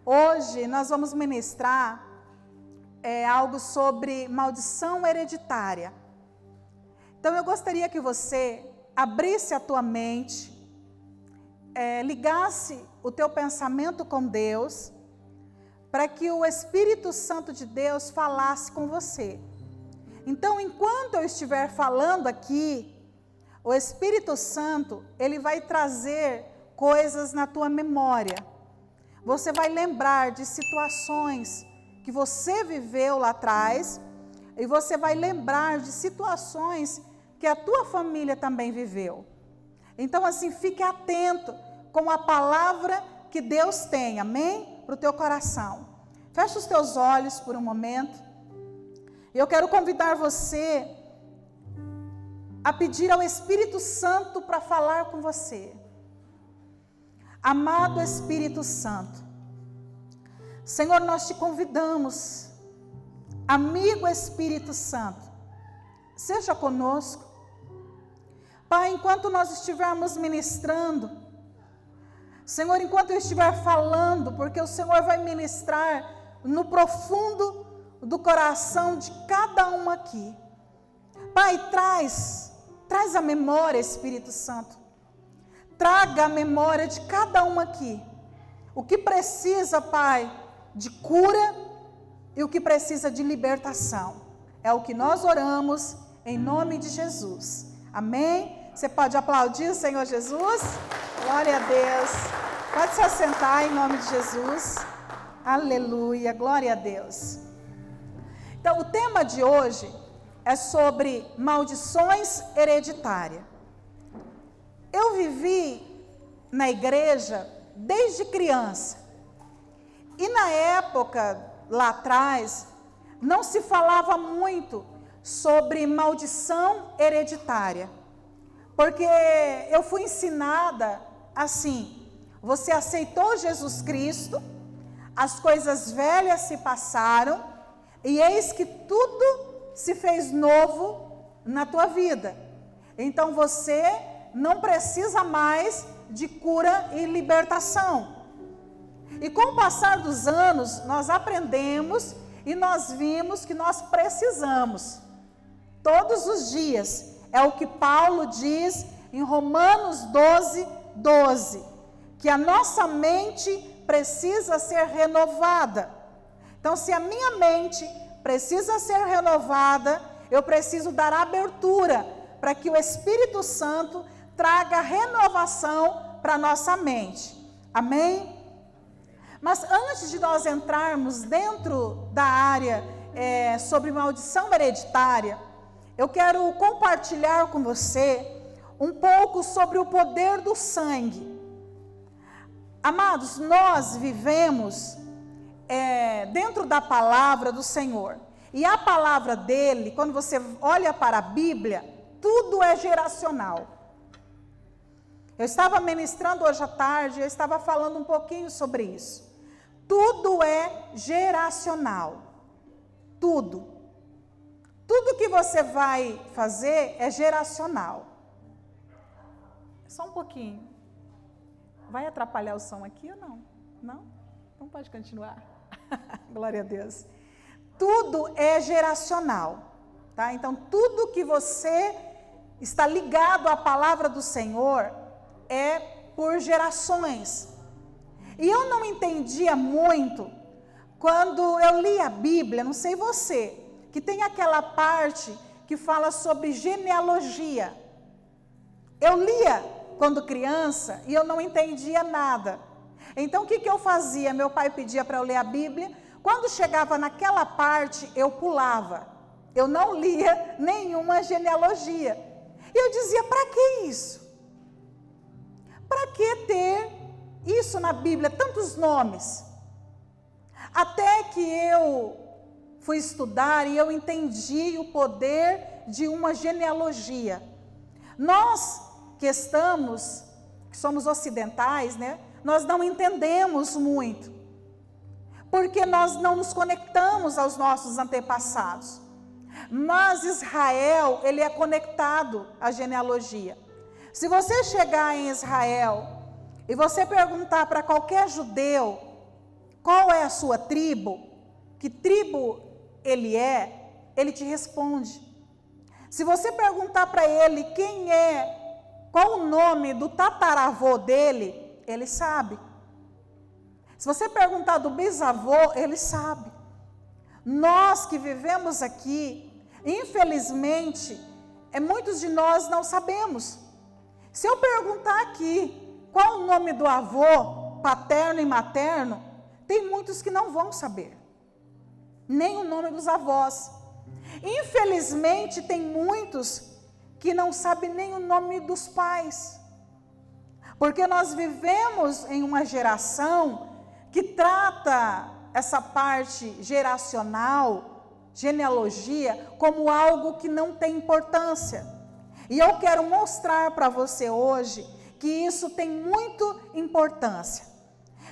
Hoje nós vamos ministrar algo sobre maldição hereditária. Então eu gostaria que você abrisse a tua mente, ligasse o teu pensamento com Deus, para que o Espírito Santo de Deus falasse com você. Então, enquanto eu estiver falando aqui, o Espírito Santo, ele vai trazer coisas na tua memória. Você vai lembrar de situações que você viveu lá atrás, e você vai lembrar de situações que a tua família também viveu. Então, assim, fique atento com a palavra que Deus tem, amém? Para o teu coração. Feche os teus olhos por um momento. Eu quero convidar você a pedir ao Espírito Santo para falar com você. Amado Espírito Santo, Senhor, nós te convidamos, amigo Espírito Santo, seja conosco. Pai, enquanto nós estivermos ministrando, Senhor, enquanto eu estiver falando, porque o Senhor vai ministrar no profundo do coração de cada um aqui. Pai, traz a memória, Espírito Santo. Traga a memória de cada um aqui. O que precisa, Pai, de cura e o que precisa de libertação. É o que nós oramos em nome de Jesus. Amém? Você pode aplaudir o Senhor Jesus? Glória a Deus. Pode se assentar em nome de Jesus. Aleluia, glória a Deus. Então, o tema de hoje é sobre maldições hereditárias. Eu vivi na igreja desde criança. E na época, lá atrás, não se falava muito sobre maldição hereditária. Porque eu fui ensinada assim: você aceitou Jesus Cristo, as coisas velhas se passaram, e eis que tudo se fez novo na tua vida. Então você não precisa mais de cura e libertação. E com o passar dos anos, nós aprendemos e nós vimos que nós precisamos, todos os dias, é o que Paulo diz em Romanos 12, que a nossa mente precisa ser renovada. Então, se a minha mente precisa ser renovada, eu preciso dar abertura para que o Espírito Santo traga renovação para a nossa mente. Amém? Mas antes de nós entrarmos dentro da área sobre maldição hereditária, eu quero compartilhar com você um pouco sobre o poder do sangue. Amados, nós vivemos dentro da palavra do Senhor. E a palavra dele, quando você olha para a Bíblia, tudo é geracional. Eu estava ministrando hoje à tarde, eu estava falando um pouquinho sobre isso. Tudo é geracional. Tudo. Tudo que você vai fazer é geracional. Só um pouquinho. Vai atrapalhar o som aqui ou não? Não? Então pode continuar. Glória a Deus. Tudo é geracional. Tá? Então tudo que você está ligado à palavra do Senhor é por gerações. E eu não entendia muito quando eu li a Bíblia, não sei você, que tem aquela parte que fala sobre genealogia. Eu lia quando criança e eu não entendia nada. Então o que eu fazia? Meu pai pedia para eu ler a Bíblia. Quando chegava naquela parte, eu pulava. Eu não lia nenhuma genealogia. E eu dizia, para que isso? Para que ter isso na Bíblia, tantos nomes? Até que eu fui estudar e eu entendi o poder de uma genealogia. Nós que somos ocidentais, né? Nós não entendemos muito, porque nós não nos conectamos aos nossos antepassados. Mas Israel, ele é conectado à genealogia. Se você chegar em Israel e você perguntar para qualquer judeu qual é a sua tribo, que tribo ele é, ele te responde. Se você perguntar para ele qual o nome do tataravô dele, ele sabe. Se você perguntar do bisavô, ele sabe. Nós que vivemos aqui, infelizmente, muitos de nós não sabemos. Se eu perguntar aqui qual o nome do avô, paterno e materno, tem muitos que não vão saber. Nem o nome dos avós. Infelizmente, tem muitos que não sabem nem o nome dos pais. Porque nós vivemos em uma geração que trata essa parte geracional, genealogia, como algo que não tem importância. E eu quero mostrar para você hoje que isso tem muito importância.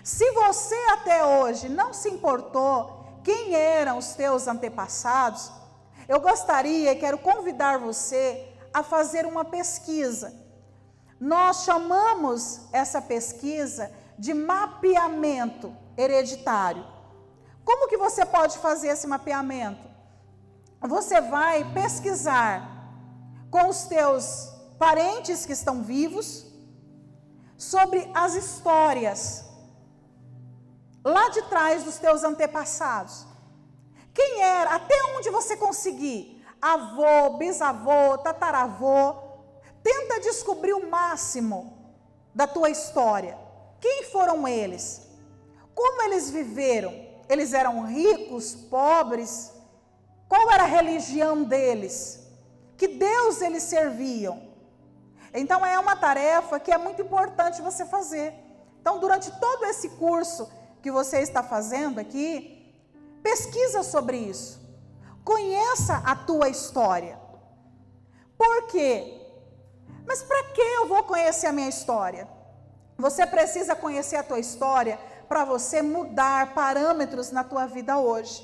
Se você até hoje não se importou quem eram os teus antepassados, eu gostaria e quero convidar você a fazer uma pesquisa. Nós chamamos essa pesquisa de mapeamento hereditário. Como que você pode fazer esse mapeamento? Você vai pesquisar com os teus parentes que estão vivos sobre as histórias lá de trás dos teus antepassados. Quem era, até onde você conseguir, avô, bisavô, tataravô, tenta descobrir o máximo da tua história. Quem foram eles? Como eles viveram? Eles eram ricos, pobres? Qual era a religião deles? Que Deus eles serviam? Então é uma tarefa que é muito importante você fazer. Então durante todo esse curso que você está fazendo aqui, pesquisa sobre isso. Conheça a tua história. Por quê? Mas para que eu vou conhecer a minha história? Você precisa conhecer a tua história para você mudar parâmetros na tua vida hoje.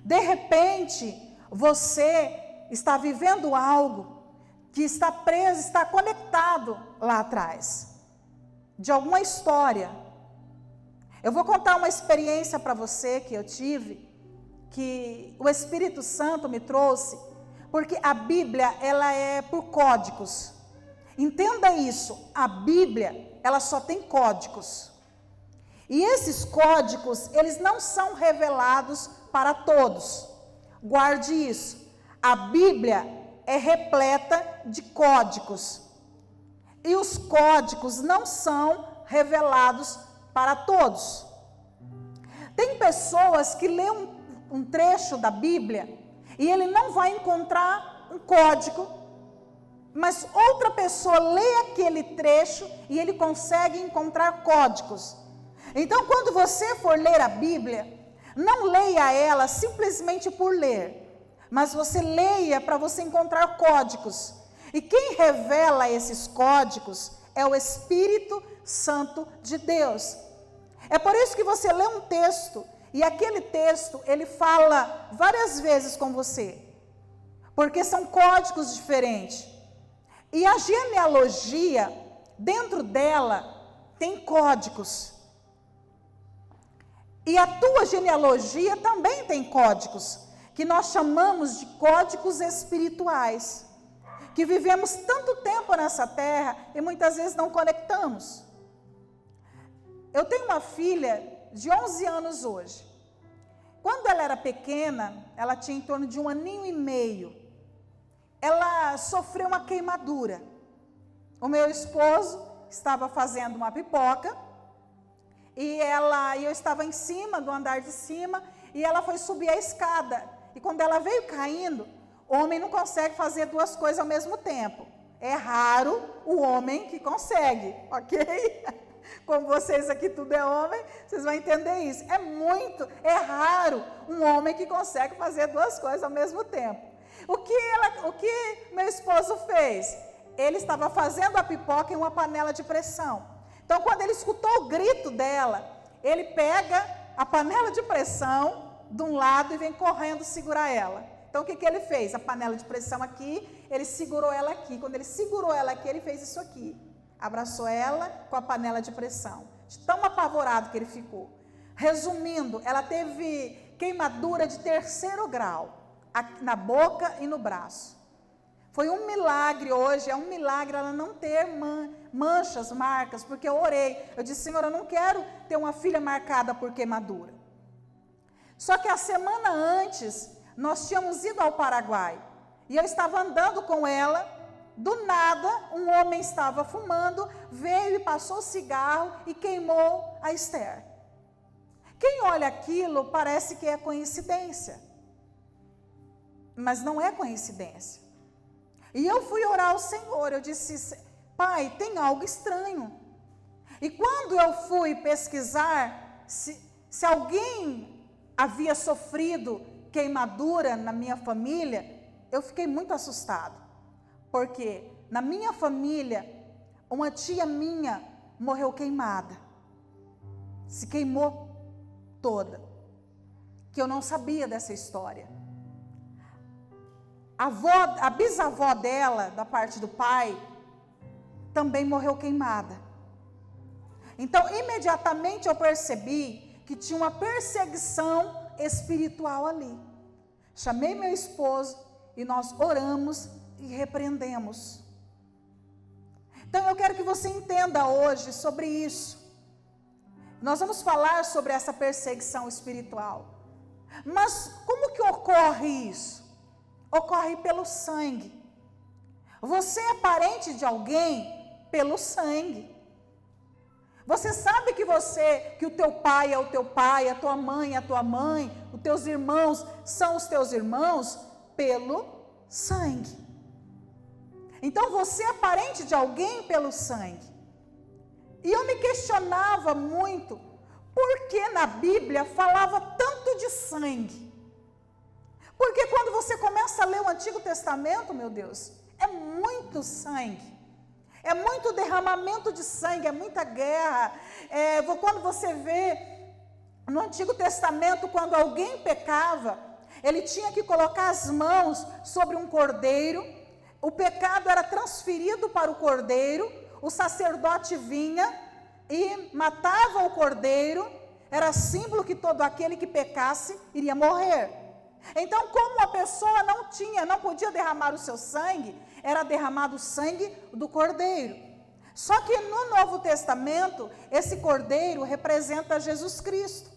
De repente, você está vivendo algo que está preso, está conectado lá atrás, de alguma história. Eu vou contar uma experiência para você que eu tive, que o Espírito Santo me trouxe, porque a Bíblia, ela é por códigos. Entenda isso, a Bíblia, ela só tem códigos. E esses códigos, eles não são revelados para todos. Guarde isso. A Bíblia é repleta de códigos. E os códigos não são revelados para todos. Tem pessoas que lêem um trecho da Bíblia e ele não vai encontrar um código, mas outra pessoa lê aquele trecho e ele consegue encontrar códigos. Então, quando você for ler a Bíblia, não leia ela simplesmente por ler, mas você leia para você encontrar códigos. E quem revela esses códigos é o Espírito Santo de Deus. É por isso que você lê um texto, e aquele texto, ele fala várias vezes com você, porque são códigos diferentes. E a genealogia, dentro dela, tem códigos. E a tua genealogia também tem códigos, que nós chamamos de códigos espirituais, que vivemos tanto tempo nessa terra e muitas vezes não conectamos. Eu tenho uma filha de 11 anos hoje. Quando ela era pequena, ela tinha em torno de 1 aninho e meio. Ela sofreu uma queimadura. O meu esposo estava fazendo uma pipoca e eu estava em cima, do andar de cima, e ela foi subir a escada. E quando ela veio caindo, o homem não consegue fazer duas coisas ao mesmo tempo. É raro o homem que consegue, ok? Como vocês aqui tudo é homem, vocês vão entender isso. É raro um homem que consegue fazer duas coisas ao mesmo tempo. O que meu esposo fez? Ele estava fazendo a pipoca em uma panela de pressão. Então, quando ele escutou o grito dela, ele pega a panela de pressão de um lado e vem correndo segurar ela. Então, o que ele fez? A panela de pressão aqui, ele segurou ela aqui. Quando ele segurou ela aqui, ele fez isso aqui. Abraçou ela com a panela de pressão. De tão apavorado que ele ficou. Resumindo, ela teve queimadura de 3º grau, na boca e no braço. Foi um milagre hoje, é um milagre ela não ter manchas, marcas, porque eu orei. Eu disse, Senhor, eu não quero ter uma filha marcada por queimadura. Só que a semana antes, nós tínhamos ido ao Paraguai. E eu estava andando com ela, do nada, um homem estava fumando, veio e passou o cigarro e queimou a Esther. Quem olha aquilo parece que é coincidência. Mas não é coincidência. E eu fui orar ao Senhor, eu disse, Pai, tem algo estranho. E quando eu fui pesquisar se alguém havia sofrido queimadura na minha família, eu fiquei muito assustado. Porque na minha família, uma tia minha morreu queimada. Se queimou toda. Que eu não sabia dessa história. A bisavó dela, da parte do pai, também morreu queimada. Então, imediatamente eu percebi que tinha uma perseguição espiritual ali. Chamei meu esposo e nós oramos e repreendemos. Então, eu quero que você entenda hoje sobre isso. Nós vamos falar sobre essa perseguição espiritual. Mas como que ocorre isso? Ocorre pelo sangue. Você é parente de alguém pelo sangue. Você sabe que o teu pai é o teu pai, a tua mãe é a tua mãe, os teus irmãos são os teus irmãos pelo sangue. Então você é parente de alguém pelo sangue. E eu me questionava muito, por que na Bíblia falava tanto de sangue? Porque quando você começa a ler o Antigo Testamento, meu Deus, é muito sangue. É muito derramamento de sangue, é muita guerra. Quando você vê no Antigo Testamento, quando alguém pecava, ele tinha que colocar as mãos sobre um cordeiro, o pecado era transferido para o cordeiro, o sacerdote vinha e matava o cordeiro, era símbolo que todo aquele que pecasse iria morrer. Então, como a pessoa não podia derramar o seu sangue, era derramado o sangue do cordeiro. Só que no Novo Testamento, esse cordeiro representa Jesus Cristo.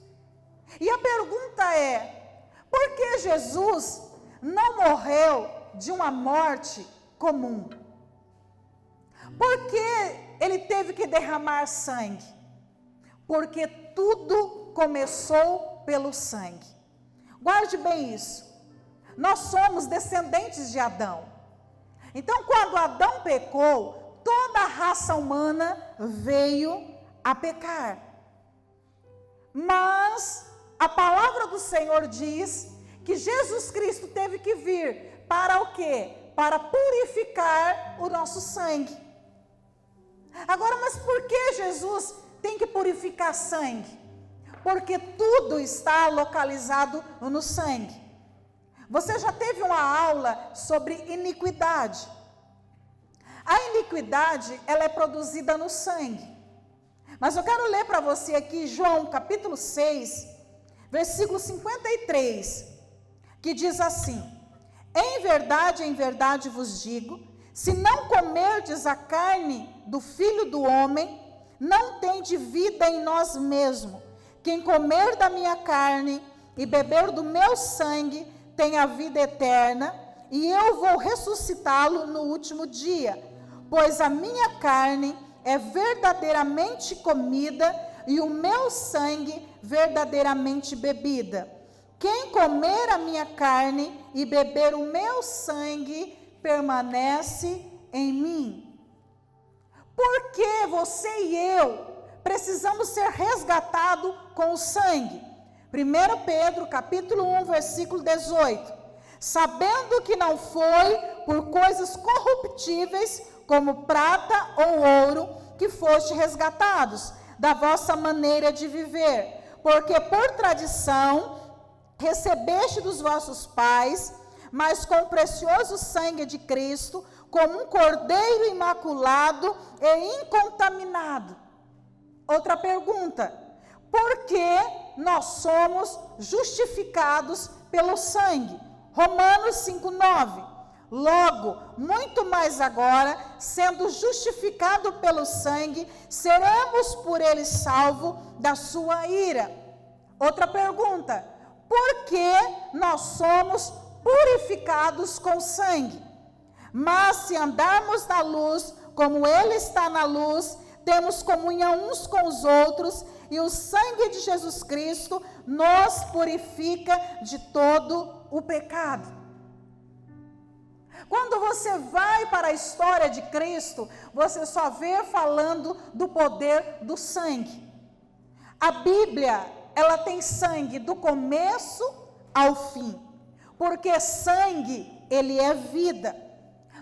E a pergunta é, por que Jesus não morreu de uma morte comum? Por que ele teve que derramar sangue? Porque tudo começou pelo sangue. Guarde bem isso. Nós somos descendentes de Adão. Então, quando Adão pecou, toda a raça humana veio a pecar. Mas a palavra do Senhor diz que Jesus Cristo teve que vir para o quê? Para purificar o nosso sangue. Agora, mas por que Jesus tem que purificar sangue? Porque tudo está localizado no sangue. Você já teve uma aula sobre iniquidade. A iniquidade, ela é produzida no sangue. Mas eu quero ler para você aqui João capítulo 6, versículo 53, que diz assim: em verdade vos digo, se não comerdes a carne do Filho do Homem, não tendes vida em nós mesmos. Quem comer da minha carne e beber do meu sangue tem a vida eterna, e eu vou ressuscitá-lo no último dia. Pois a minha carne é verdadeiramente comida e o meu sangue verdadeiramente bebida. Quem comer a minha carne e beber o meu sangue permanece em mim. Por que você e eu precisamos ser resgatados com o sangue? 1 Pedro, capítulo 1, versículo 18. Sabendo que não foi por coisas corruptíveis, como prata ou ouro, que foste resgatados da vossa maneira de viver, porque por tradição recebeste dos vossos pais, mas com o precioso sangue de Cristo, como um cordeiro imaculado e incontaminado. Outra pergunta: porque nós somos justificados pelo sangue. Romanos 5:9. Logo, muito mais agora, sendo justificado pelo sangue, seremos por ele salvos da sua ira. Outra pergunta: por que nós somos purificados com sangue? Mas se andarmos na luz, como ele está na luz, temos comunhão uns com os outros, e o sangue de Jesus Cristo nos purifica de todo o pecado. Quando você vai para a história de Cristo, você só vê falando do poder do sangue. A Bíblia, ela tem sangue do começo ao fim, porque sangue, ele é vida.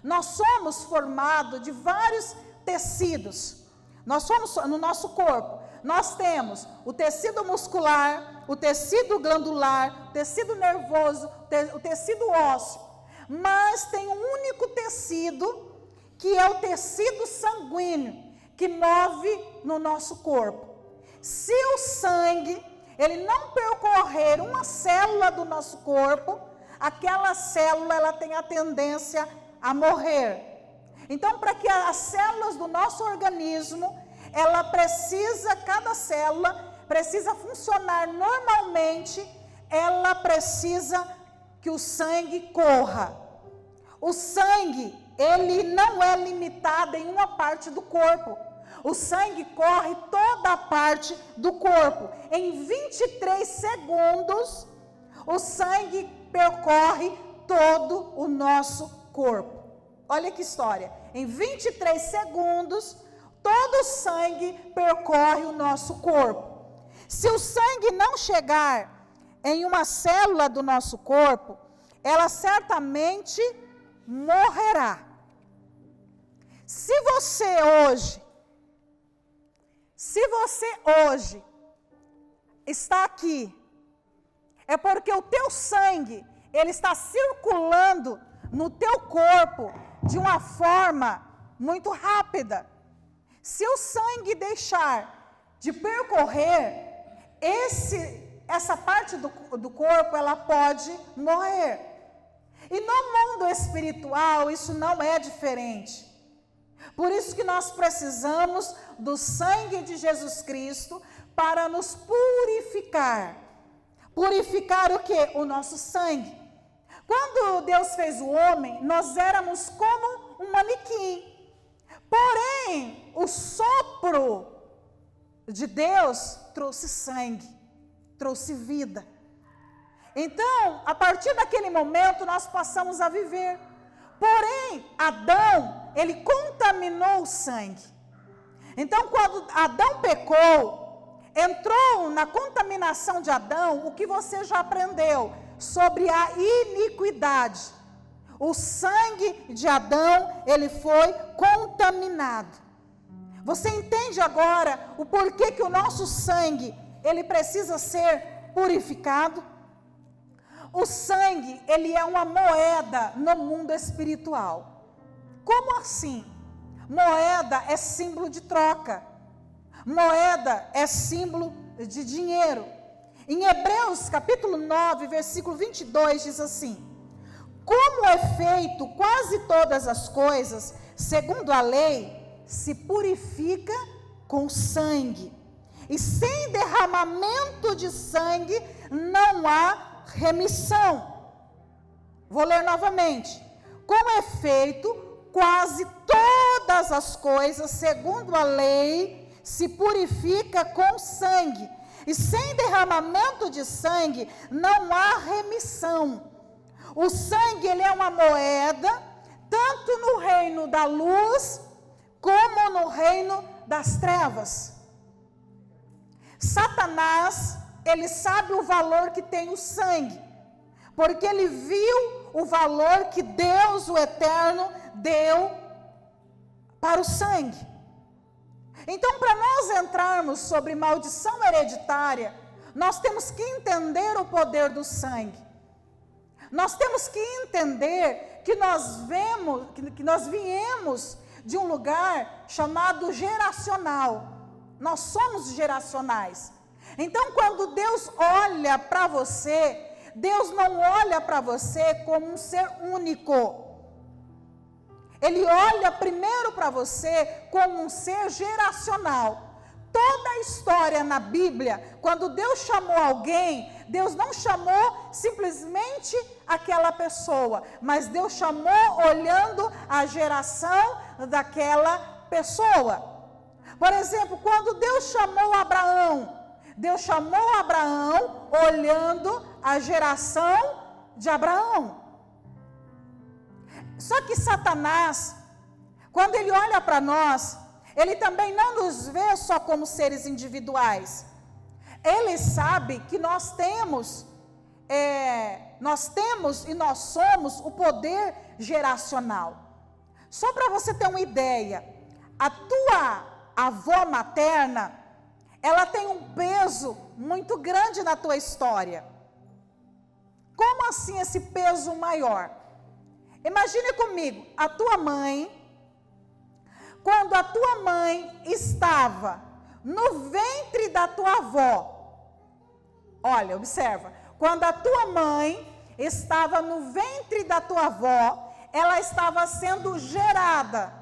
Nós somos formados de vários tecidos. Nós somos, no nosso corpo, nós temos o tecido muscular, o tecido glandular, o tecido nervoso, o tecido ósseo. Mas tem um único tecido, que é o tecido sanguíneo, que move no nosso corpo. Se o sangue, ele não percorrer uma célula do nosso corpo, aquela célula, ela tem a tendência a morrer. Então, para que as células do nosso organismo, cada célula precisa funcionar normalmente, ela precisa que o sangue corra. O sangue, ele não é limitado em uma parte do corpo. O sangue corre toda a parte do corpo. Em 23 segundos, o sangue percorre todo o nosso corpo. Olha que história. Em 23 segundos, todo o sangue percorre o nosso corpo. Se o sangue não chegar em uma célula do nosso corpo, ela certamente morrerá. Se você hoje está aqui, é porque o teu sangue, ele está circulando no teu corpo de uma forma muito rápida. Se o sangue deixar de percorrer, essa parte do corpo, ela pode morrer. E no mundo espiritual, isso não é diferente. Por isso que nós precisamos do sangue de Jesus Cristo para nos purificar. Purificar o quê? O nosso sangue. Quando Deus fez o homem, nós éramos como um manequim. Porém, o sopro de Deus trouxe sangue, trouxe vida. Então, a partir daquele momento, nós passamos a viver. Porém, Adão, ele contaminou o sangue. Então, quando Adão pecou, entrou na contaminação de Adão, o que você já aprendeu sobre a iniquidade. O sangue de Adão, ele foi contaminado. Você entende agora o porquê que o nosso sangue, ele precisa ser purificado? O sangue, ele é uma moeda no mundo espiritual. Como assim? Moeda é símbolo de troca. Moeda é símbolo de dinheiro. Em Hebreus, capítulo 9, versículo 22, diz assim: como é feito quase todas as coisas, segundo a lei, se purifica com sangue. E sem derramamento de sangue não há remissão. Vou ler novamente. Como é feito quase todas as coisas, segundo a lei, se purifica com sangue. E sem derramamento de sangue não há remissão. O sangue, ele é uma moeda, tanto no reino da luz, como no reino das trevas. Satanás, ele sabe o valor que tem o sangue, porque ele viu o valor que Deus, o Eterno, deu para o sangue. Então, para nós entrarmos sobre maldição hereditária, nós temos que entender o poder do sangue. Nós temos que entender que nós viemos de um lugar chamado geracional. Nós somos geracionais. Então, quando Deus olha para você, Deus não olha para você como um ser único. Ele olha primeiro para você como um ser geracional. Toda a história na Bíblia, quando Deus chamou alguém, Deus não chamou simplesmente aquela pessoa, mas Deus chamou olhando a geração daquela pessoa. Por exemplo, quando Deus chamou Abraão, Deus chamou Abraão olhando a geração de Abraão. Só que Satanás, quando ele olha para nós, ele também não nos vê só como seres individuais. Ele sabe que nós temos e nós somos o poder geracional. Só para você ter uma ideia, a tua avó materna, ela tem um peso muito grande na tua história. Como assim esse peso maior? Imagine comigo, a tua mãe, quando a tua mãe estava no ventre da tua avó, olha, observa, quando a tua mãe estava no ventre da tua avó, ela estava sendo gerada.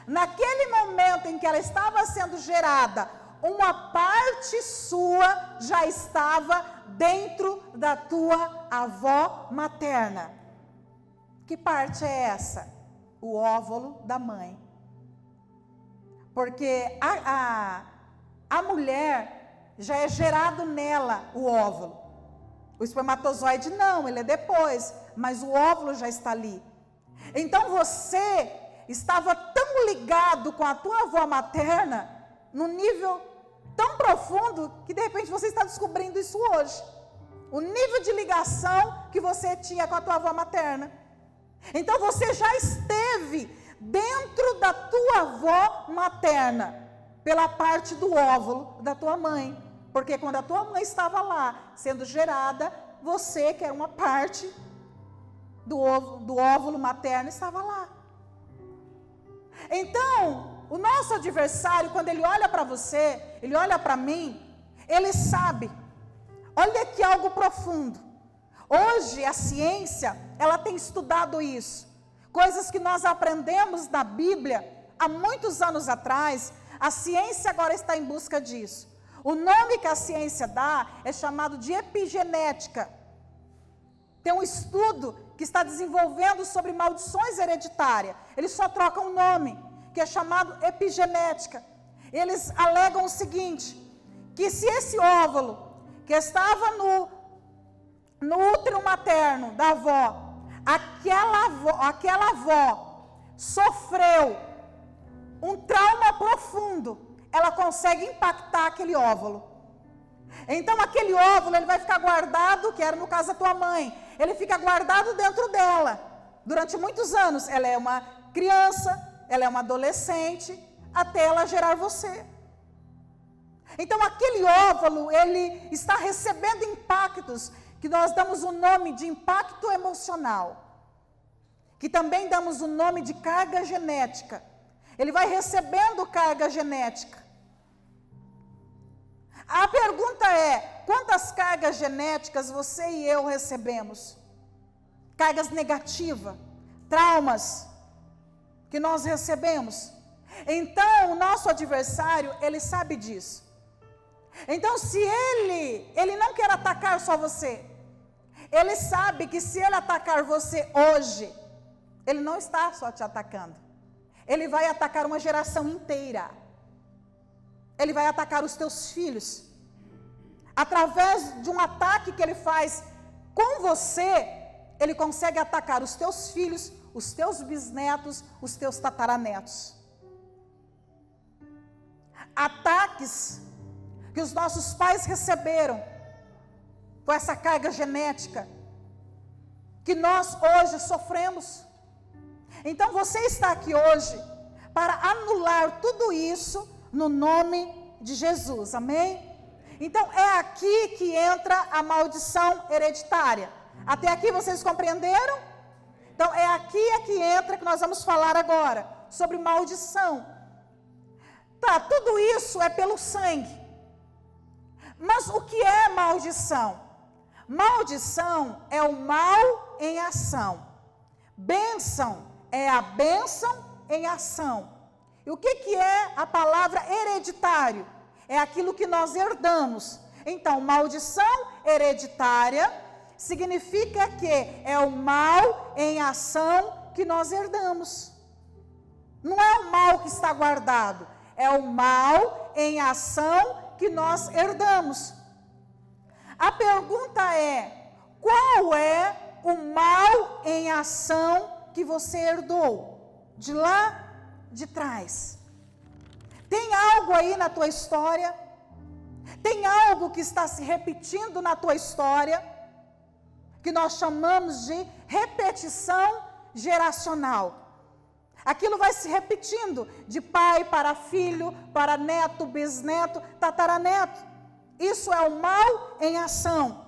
Naquele momento em que ela estava sendo gerada, uma parte sua já estava dentro da tua avó materna. Que parte é essa? O óvulo da mãe. Porque a mulher já é gerado nela o óvulo. O espermatozoide não, ele é depois, mas o óvulo já está ali. Então você estava tão ligado com a tua avó materna, num nível tão profundo, que de repente você está descobrindo isso hoje. O nível de ligação que você tinha com a tua avó materna. Então você já esteve dentro da tua avó materna, pela parte do óvulo da tua mãe. Porque quando a tua mãe estava lá, sendo gerada, você, que era uma parte do óvulo materno, estava lá. Então, o nosso adversário, quando ele olha para você, ele olha para mim, ele sabe. Olha aqui algo profundo. Hoje a ciência, ela tem estudado isso. Coisas que nós aprendemos na Bíblia há muitos anos atrás, a ciência agora está em busca disso. O nome que a ciência dá é chamado de epigenética. Tem um estudo que está desenvolvendo sobre maldições hereditárias. Eles só trocam o nome, que é chamado epigenética. Eles alegam o seguinte, que se esse óvulo que estava no útero materno da avó, aquela avó sofreu um trauma profundo, ela consegue impactar aquele óvulo. Então aquele óvulo, ele vai ficar guardado, que era no caso da tua mãe, ele fica guardado dentro dela, durante muitos anos. Ela é uma criança, ela é uma adolescente, até ela gerar você. Então aquele óvulo, ele está recebendo impactos, que nós damos o nome de impacto emocional, que também damos o nome de carga genética. Ele vai recebendo carga genética. A pergunta é, quantas cargas genéticas você e eu recebemos? Cargas negativas, traumas que nós recebemos. Então, o nosso adversário, ele sabe disso. Então, se ele não quer atacar só você, ele sabe que se ele atacar você hoje, ele não está só te atacando. Ele vai atacar uma geração inteira. Ele vai atacar os teus filhos. Através de um ataque que ele faz com você, ele consegue atacar os teus filhos, os teus bisnetos, os teus tataranetos. Ataques que os nossos pais receberam com essa carga genética, que nós hoje sofremos. Então você está aqui hoje para anular tudo isso no nome de Jesus, amém? Então é aqui que entra a maldição hereditária. Até aqui vocês compreenderam? Então é aqui que entra, que nós vamos falar agora, sobre maldição. Tá, tudo isso é pelo sangue. Mas o que é maldição? Maldição é o mal em ação. Bênção é a bênção em ação. E o que é a palavra hereditário? É aquilo que nós herdamos. Então, maldição hereditária significa que é o mal em ação que nós herdamos. Não é o mal que está guardado, é o mal em ação que nós herdamos. A pergunta é: qual é o mal em ação que você herdou? De lá de trás. Tem algo aí na tua história? Tem algo que está se repetindo na tua história? Que nós chamamos de repetição geracional. Aquilo vai se repetindo de pai para filho, para neto, bisneto, tataraneto. Isso é o mal em ação.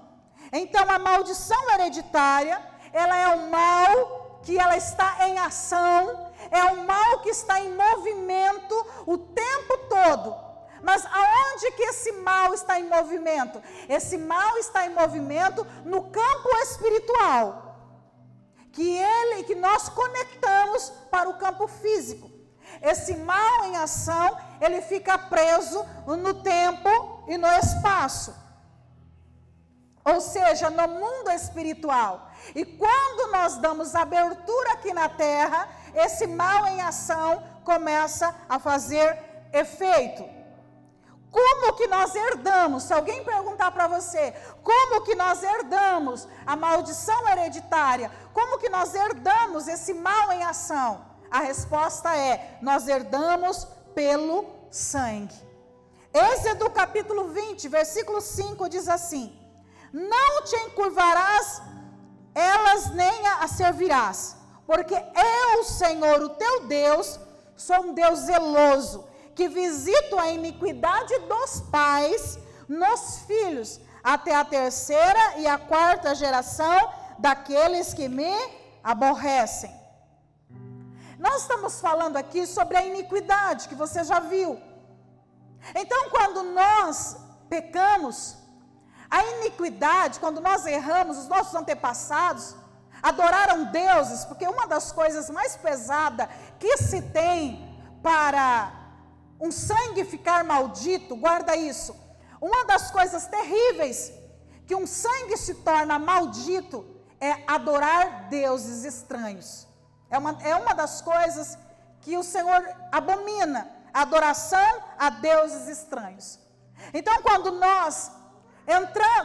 Então a maldição hereditária, ela é um mal que ela está em ação, é um mal que está em movimento o tempo todo. Mas aonde que esse mal está em movimento? Esse mal está em movimento no campo espiritual. Que nós conectamos para o campo físico. Esse mal em ação, ele fica preso no tempo e no espaço. Ou seja, no mundo espiritual. E quando nós damos abertura aqui na terra, esse mal em ação começa a fazer efeito. Como que nós herdamos? Se alguém perguntar para você, como que nós herdamos a maldição hereditária? Como que nós herdamos esse mal em ação? A resposta é: nós herdamos pelo sangue. Êxodo capítulo 20, versículo 5 diz assim: não te encurvarás elas nem a servirás, porque eu, Senhor, o teu Deus, sou um Deus zeloso, que visito a iniquidade dos pais nos filhos, até a terceira e a quarta geração daqueles que me aborrecem. Nós estamos falando aqui sobre a iniquidade, que você já viu. Então, quando nós pecamos, a iniquidade, quando nós erramos, os nossos antepassados adoraram deuses, porque uma das coisas mais pesadas que se tem para um sangue ficar maldito, guarda isso, uma das coisas terríveis que um sangue se torna maldito é adorar deuses estranhos. É uma das coisas que o Senhor abomina, a adoração a deuses estranhos. Então, quando nós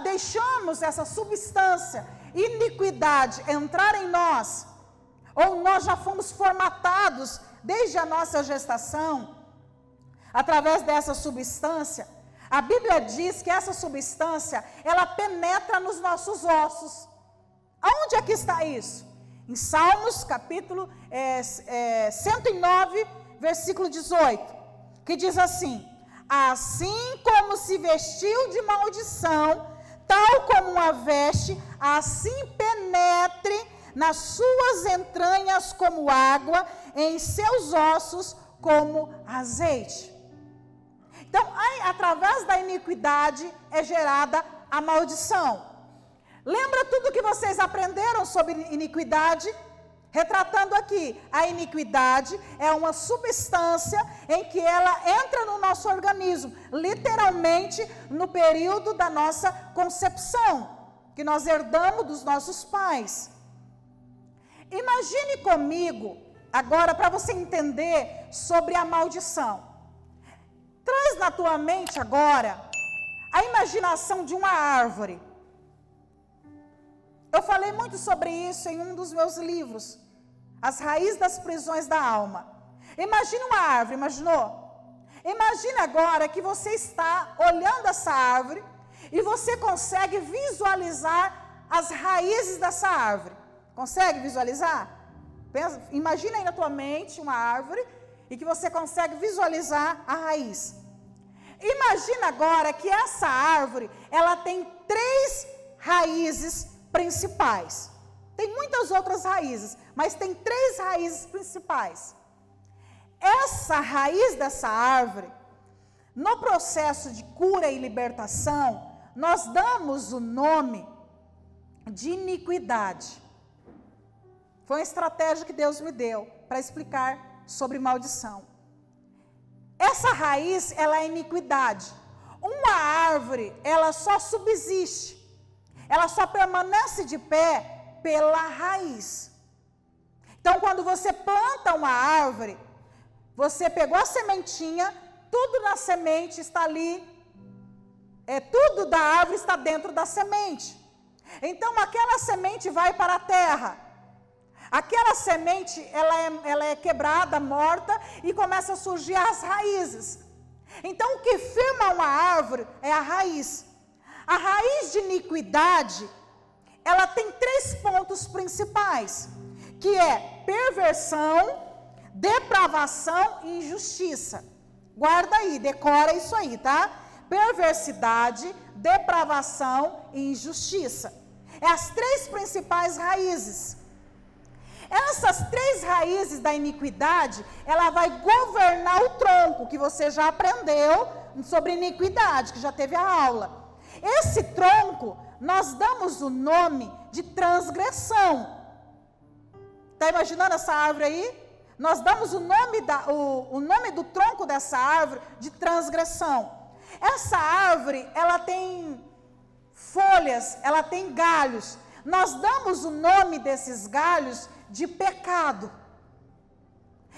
deixamos essa substância, iniquidade, entrar em nós, ou nós já fomos formatados desde a nossa gestação, através dessa substância, a Bíblia diz que essa substância, ela penetra nos nossos ossos. Aonde é que está isso? Em Salmos, capítulo 109, versículo 18, que diz assim: assim como se vestiu de maldição, tal como uma veste, assim penetre nas suas entranhas como água, em seus ossos como azeite. Então, através da iniquidade é gerada a maldição. Lembra tudo que vocês aprenderam sobre iniquidade? Retratando aqui, a iniquidade é uma substância em que ela entra no nosso organismo, literalmente no período da nossa concepção, que nós herdamos dos nossos pais. Imagine comigo, agora para você entender sobre a maldição. Traz na tua mente agora a imaginação de uma árvore. Eu falei muito sobre isso em um dos meus livros, As Raízes das Prisões da Alma. Imagina uma árvore, imaginou? Imagine agora que você está olhando essa árvore e você consegue visualizar as raízes dessa árvore. Consegue visualizar? Imagina aí na tua mente uma árvore e que você consegue visualizar a raiz. Imagina agora que essa árvore, ela tem 3 raízes principais. Tem muitas outras raízes, mas tem 3 raízes principais. Essa raiz dessa árvore No processo de cura e libertação, nós damos o nome de iniquidade. Foi uma estratégia que Deus me deu para explicar sobre maldição. Essa raiz, ela é iniquidade. Uma árvore, ela só subsiste, ela só permanece de pé pela raiz. Então, quando você planta uma árvore, você pegou a sementinha, tudo na semente está ali, tudo da árvore está dentro da semente. Então, aquela semente vai para a terra. Aquela semente, ela é quebrada, morta, e começa a surgir as raízes. Então, o que firma uma árvore é a raiz. A raiz de iniquidade, ela tem 3 pontos principais, que é perversão, depravação e injustiça. Guarda aí, decora isso aí, tá? Perversidade, depravação e injustiça. É as 3 principais raízes. Essas 3 raízes da iniquidade, ela vai governar o tronco, que você já aprendeu sobre iniquidade, que já teve a aula. Esse tronco, nós damos o nome de transgressão. Está imaginando essa árvore aí? Nós damos o nome do tronco dessa árvore de transgressão. Essa árvore, ela tem folhas, ela tem galhos. Nós damos o nome desses galhos de pecado.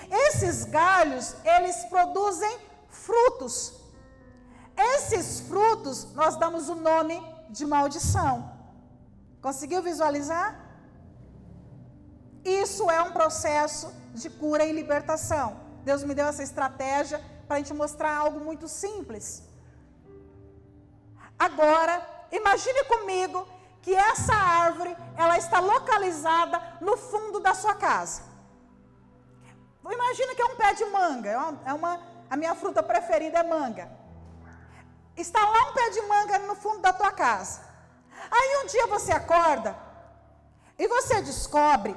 Esses galhos, eles produzem frutos. Esses frutos, nós damos o nome de maldição. Conseguiu visualizar? Isso é um processo de cura e libertação. Deus me deu essa estratégia para a gente mostrar algo muito simples. Agora, imagine comigo que essa árvore, ela está localizada no fundo da sua casa. Imagina que é um pé de manga, a minha fruta preferida é manga. Está lá um pé de manga no fundo da tua casa. Aí um dia você acorda e você descobre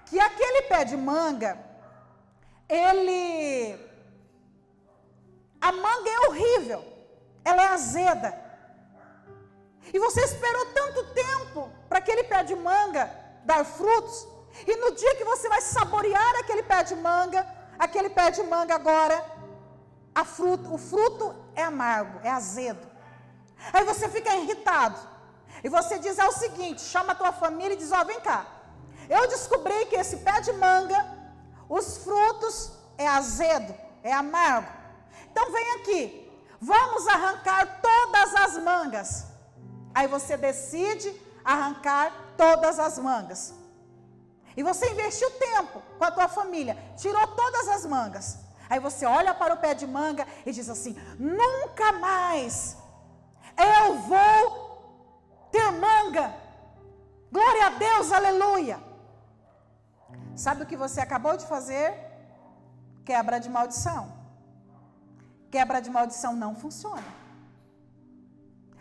que aquele pé de manga, a manga é horrível, ela é azeda. E você esperou tanto tempo para aquele pé de manga dar frutos, e no dia que você vai saborear aquele pé de manga agora, o fruto é amargo, é azedo. Aí você fica irritado, e você diz o seguinte, chama a tua família e diz, vem cá, eu descobri que esse pé de manga, os frutos é azedo, é amargo. Então vem aqui, vamos arrancar todas as mangas. Aí você decide arrancar todas as mangas. E você investiu tempo com a tua família, tirou todas as mangas. Aí você olha para o pé de manga e diz assim, nunca mais eu vou ter manga. Glória a Deus, aleluia. Sabe o que você acabou de fazer? Quebra de maldição. Quebra de maldição não funciona.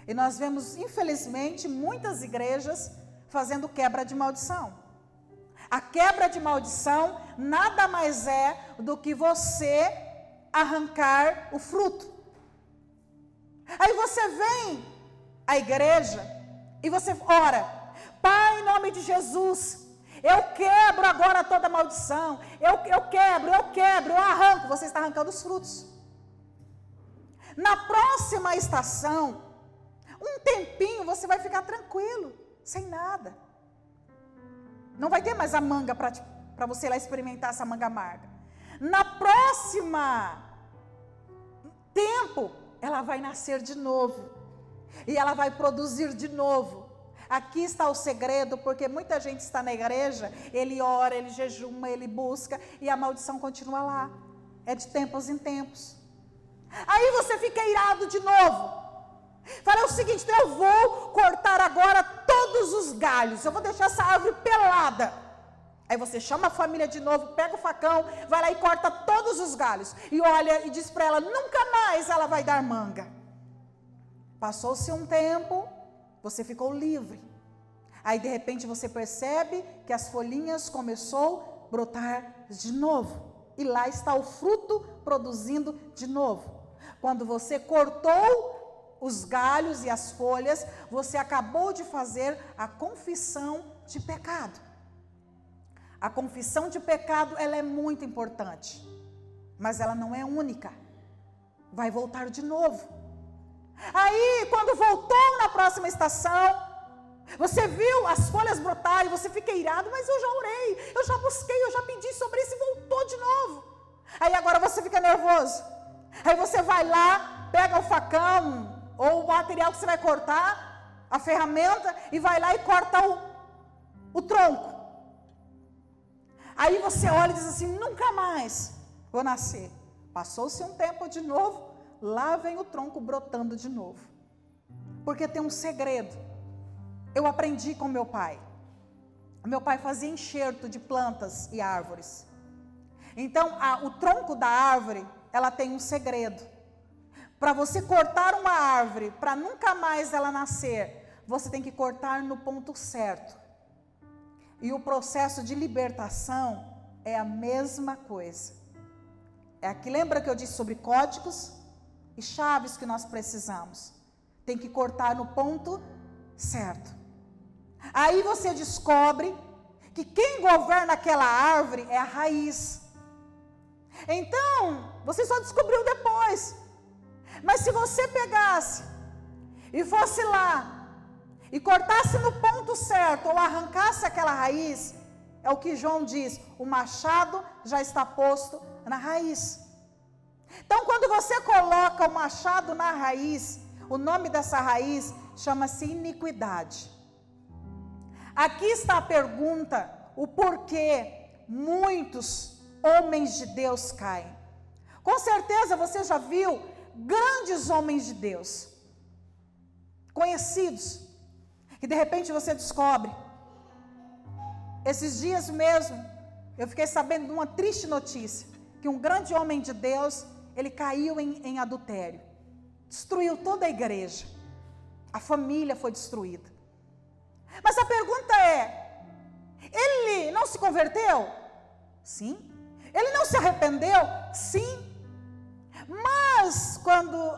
E nós vemos, infelizmente, muitas igrejas fazendo quebra de maldição. A quebra de maldição nada mais é do que você arrancar o fruto. Aí você vem à igreja e você ora, Pai, em nome de Jesus, eu quebro agora toda maldição, eu quebro, eu arranco. Você está arrancando os frutos. Na próxima estação, um tempinho você vai ficar tranquilo, sem nada. Não vai ter mais a manga para você lá experimentar essa manga amarga. Na próxima tempo, ela vai nascer de novo. E ela vai produzir de novo. Aqui está o segredo, porque muita gente está na igreja, ele ora, ele jejuma, ele busca, e a maldição continua lá. É de tempos em tempos. Aí você fica irado de novo. Fala o seguinte, então eu vou cortar agora todos os galhos, eu vou deixar essa árvore pelada. Aí você chama a família de novo, pega o facão, vai lá e corta todos os galhos. E olha e diz para ela, nunca mais ela vai dar manga. Passou-se um tempo, você ficou livre. Aí de repente você percebe que as folhinhas começou a brotar de novo. E lá está o fruto produzindo de novo. Quando você cortou os galhos e as folhas, você acabou de fazer a confissão de pecado. A confissão de pecado, ela é muito importante, mas ela não é única. Vai voltar de novo. Aí, quando voltou na próxima estação, você viu as folhas brotarem, você fica irado, mas eu já orei, eu já busquei, eu já pedi sobre isso e voltou de novo. Aí agora você fica nervoso. Aí você vai lá, pega o facão ou o material que você vai cortar, a ferramenta, e vai lá e corta o tronco. Aí você olha e diz assim, nunca mais vou nascer. Passou-se um tempo de novo, lá vem o tronco brotando de novo. Porque tem um segredo. Eu aprendi com meu pai. Meu pai fazia enxerto de plantas e árvores. Então, o tronco da árvore, ela tem um segredo. Para você cortar uma árvore, para nunca mais ela nascer, você tem que cortar no ponto certo. E o processo de libertação é a mesma coisa. Lembra que eu disse sobre códigos e chaves que nós precisamos? Tem que cortar no ponto certo. Aí você descobre que quem governa aquela árvore é a raiz. Então, você só descobriu depois. Mas se você pegasse e fosse lá e cortasse no ponto certo, ou arrancasse aquela raiz, é o que João diz, o machado já está posto na raiz. Então, quando você coloca o machado na raiz, o nome dessa raiz chama-se iniquidade. Aqui está a pergunta, o porquê muitos homens de Deus caem. Com certeza você já viu grandes homens de Deus, conhecidos, que de repente você descobre. Esses dias mesmo, eu fiquei sabendo de uma triste notícia, que um grande homem de Deus, ele caiu em adultério, destruiu toda a igreja, a família foi destruída. Mas a pergunta é, ele não se converteu? Sim. Ele não se arrependeu? Sim. Mas,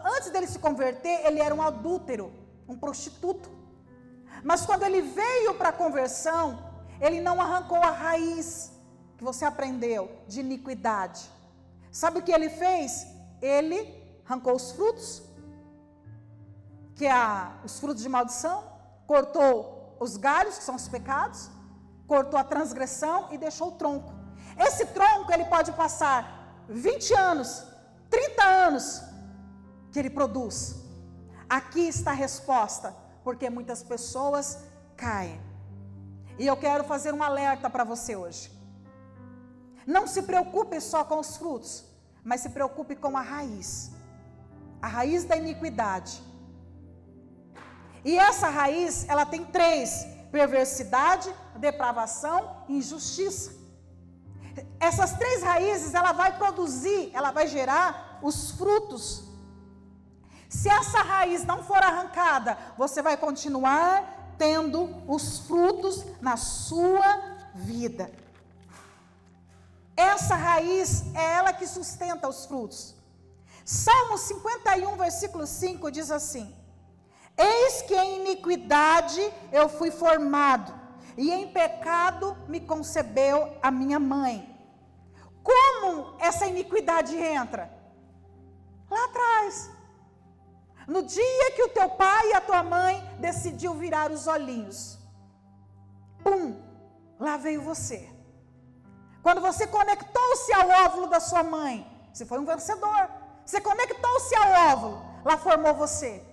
antes dele se converter, ele era um adúltero, um prostituto. Mas quando ele veio para a conversão, ele não arrancou a raiz que você aprendeu de iniquidade. Sabe o que ele fez? Ele arrancou os frutos, que é os frutos de maldição, cortou os galhos, que são os pecados, cortou a transgressão e deixou o tronco. Esse tronco, ele pode passar 20 anos, 30 anos, que ele produz. Aqui está a resposta, porque muitas pessoas caem. E eu quero fazer um alerta para você hoje. Não se preocupe só com os frutos, mas se preocupe com a raiz da iniquidade. E essa raiz, ela tem 3: perversidade, depravação e injustiça. Essas 3 raízes, ela vai produzir, ela vai gerar os frutos. Se essa raiz não for arrancada, você vai continuar tendo os frutos na sua vida. Essa raiz é ela que sustenta os frutos. Salmo 51, versículo 5 diz assim: eis que em iniquidade eu fui formado, e em pecado me concebeu a minha mãe. Como essa iniquidade entra? Lá atrás. No dia que o teu pai e a tua mãe decidiu virar os olhinhos. Pum, lá veio você. Quando você conectou-se ao óvulo da sua mãe, você foi um vencedor. Você conectou-se ao óvulo, lá formou você.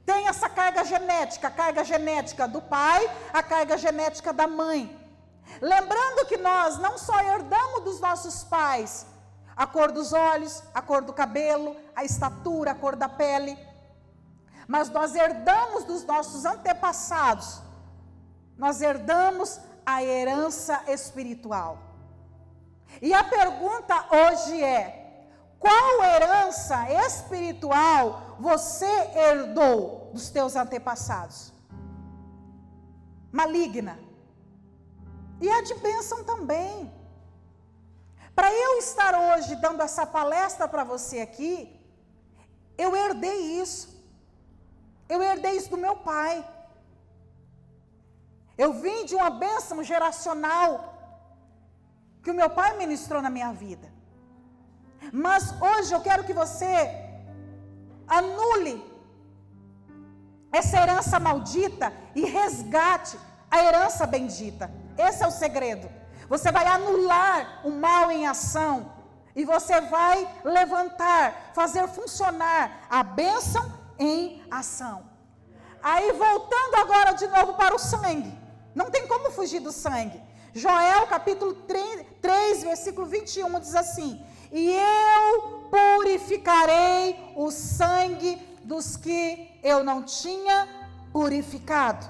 Tem essa carga genética do pai, a carga genética da mãe. Lembrando que nós não só herdamos dos nossos pais a cor dos olhos, a cor do cabelo, a estatura, a cor da pele, mas nós herdamos dos nossos antepassados, nós herdamos a herança espiritual. E a pergunta hoje é: qual herança espiritual você herdou dos teus antepassados? Maligna. E a de bênção também. Para eu estar hoje dando essa palestra para você aqui, Eu herdei isso. Eu herdei isso do meu pai. Eu vim de uma bênção geracional que o meu pai ministrou na minha vida. Mas hoje eu quero que você anule essa herança maldita e resgate a herança bendita. Esse é o segredo. Você vai anular o mal em ação e você vai levantar, fazer funcionar a bênção em ação. Aí voltando agora de novo para o sangue. Não tem como fugir do sangue. Joel capítulo 3, versículo 21 diz assim: e eu purificarei o sangue dos que eu não tinha purificado.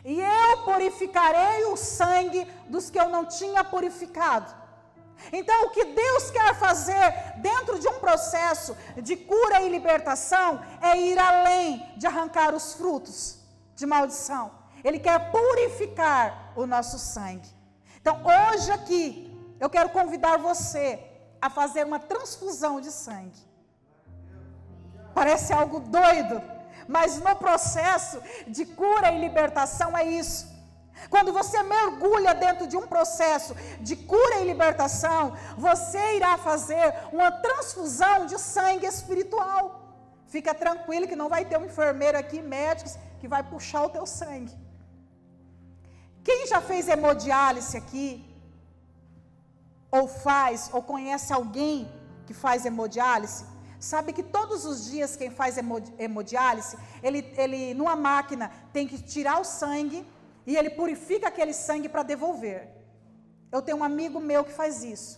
E eu purificarei o sangue dos que eu não tinha purificado. Então, o que Deus quer fazer dentro de um processo de cura e libertação é ir além de arrancar os frutos de maldição. Ele quer purificar o nosso sangue. Então, hoje aqui, eu quero convidar você a fazer uma transfusão de sangue. Parece algo doido, mas no processo de cura e libertação é isso. Quando você mergulha dentro de um processo de cura e libertação, você irá fazer uma transfusão de sangue espiritual. Fica tranquilo que não vai ter um enfermeiro aqui, médicos, que vai puxar o teu sangue. Quem já fez hemodiálise aqui, ou faz, ou conhece alguém que faz hemodiálise, sabe que todos os dias quem faz hemodiálise, ele numa máquina tem que tirar o sangue e ele purifica aquele sangue para devolver. Eu tenho um amigo meu que faz isso.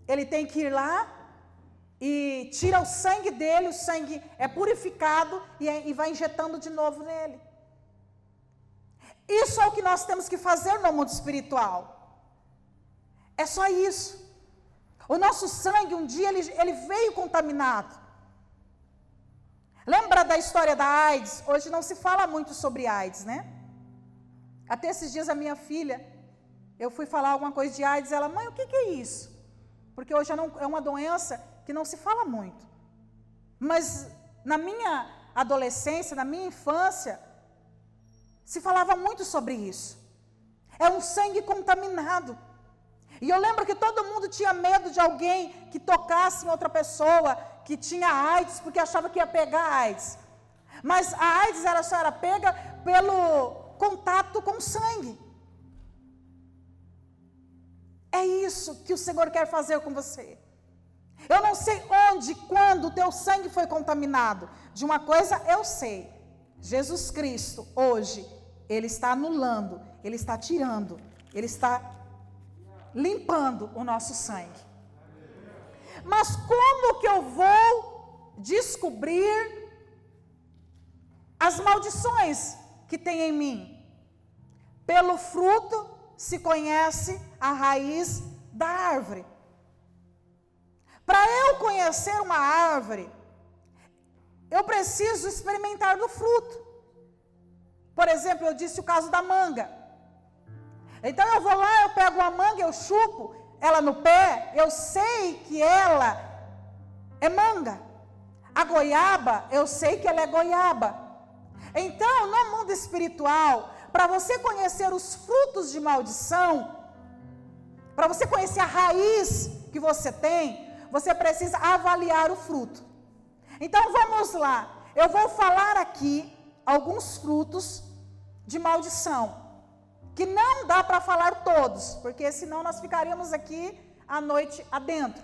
Ele tem que ir lá e tira o sangue dele, o sangue é purificado e vai injetando de novo nele. Isso é o que nós temos que fazer no mundo espiritual. É só isso. O nosso sangue, um dia, ele veio contaminado. Lembra da história da AIDS? Hoje não se fala muito sobre AIDS, né? Até esses dias a minha filha, eu fui falar alguma coisa de AIDS, ela, mãe, o que é isso? Porque hoje é uma doença que não se fala muito. Mas na minha adolescência, na minha infância, se falava muito sobre isso. É um sangue contaminado. E eu lembro que todo mundo tinha medo de alguém que tocasse em outra pessoa que tinha AIDS, porque achava que ia pegar AIDS. Mas a AIDS só era pega pelo contato com o sangue. É isso que o Senhor quer fazer com você. Eu não sei onde, quando o teu sangue foi contaminado. De uma coisa eu sei. Jesus Cristo, hoje, Ele está anulando, Ele está tirando, Ele está limpando o nosso sangue. Mas como que eu vou descobrir as maldições que tem em mim? Pelo fruto se conhece a raiz da árvore. Para eu conhecer uma árvore, eu preciso experimentar do fruto. Por exemplo, eu disse o caso da manga. Então eu vou lá, eu pego uma manga, eu chupo ela no pé, eu sei que ela é manga. A goiaba, eu sei que ela é goiaba. Então, no mundo espiritual, para você conhecer os frutos de maldição, para você conhecer a raiz que você tem, você precisa avaliar o fruto. Então vamos lá, eu vou falar aqui alguns frutos de maldição. Que não dá para falar todos, porque senão nós ficaríamos aqui a noite adentro.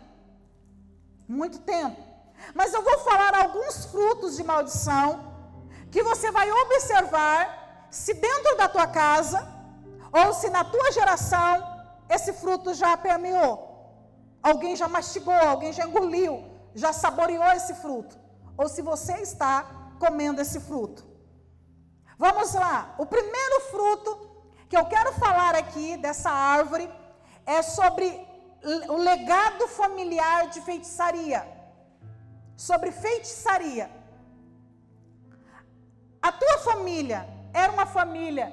Muito tempo. Mas eu vou falar alguns frutos de maldição, que você vai observar se dentro da tua casa, ou se na tua geração, esse fruto já permeou. Alguém já mastigou, alguém já engoliu, já saboreou esse fruto. Ou se você está comendo esse fruto. Vamos lá, o primeiro fruto que eu quero falar aqui dessa árvore é sobre o legado familiar de feitiçaria. Sobre feitiçaria. A tua família era uma família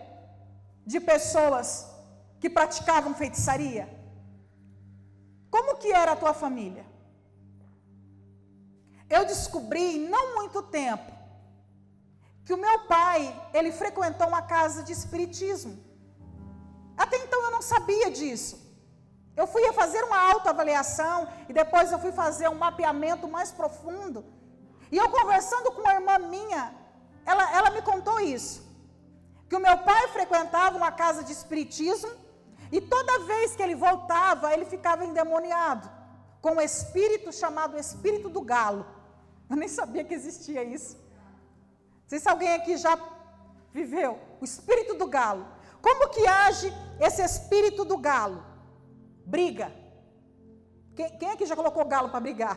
de pessoas que praticavam feitiçaria? Como que era a tua família? eu descobri, em não muito tempo, que o meu pai, ele frequentou uma casa de espiritismo. Até então eu não sabia disso. Eu fui fazer uma autoavaliação e depois eu fui fazer um mapeamento mais profundo. E eu conversando com uma irmã minha, ela me contou isso. Que o meu pai frequentava uma casa de espiritismo e toda vez que ele voltava, ele ficava endemoniado com um espírito chamado espírito do galo. Eu nem sabia que existia isso. Não sei se alguém aqui já viveu o espírito do galo. Como que age esse espírito do galo? Briga. Quem aqui já colocou galo para brigar?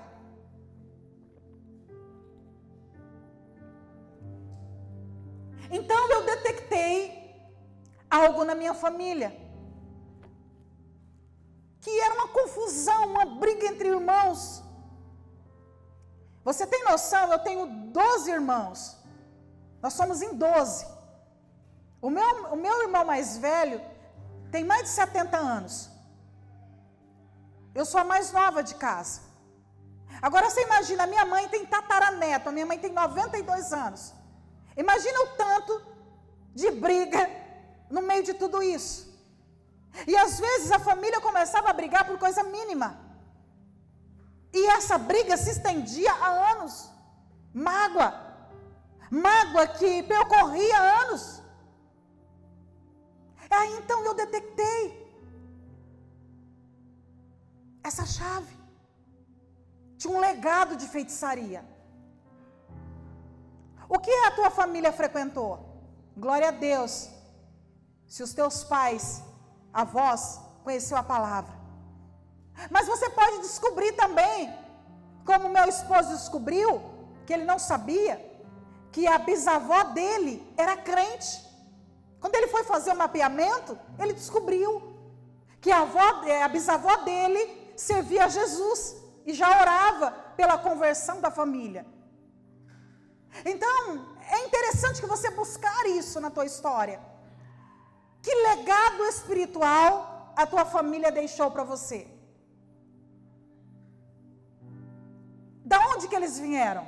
Então eu detectei algo na minha família, que era uma confusão, uma briga entre irmãos. Você tem noção? Eu tenho 12 irmãos, nós somos em 12. O meu irmão mais velho tem mais de 70 anos, eu sou a mais nova de casa. Agora você imagina, a minha mãe tem tataraneto, a minha mãe tem 92 anos. Imagina o tanto de briga no meio de tudo isso. E às vezes a família começava a brigar por coisa mínima. E essa briga se estendia há anos. Mágoa. Mágoa que percorria anos. Aí então eu detectei essa chave. Tinha um legado de feitiçaria. O que a tua família frequentou? Glória a Deus, se os teus pais, avós, conheceu a palavra. Mas você pode descobrir também, como meu esposo descobriu, que ele não sabia, que a bisavó dele era crente. Quando ele foi fazer o mapeamento, ele descobriu que a bisavó dele servia a Jesus e já orava pela conversão da família. Então, é interessante que você buscar isso na tua história. Que legado espiritual a tua família deixou para você? Da onde que eles vieram?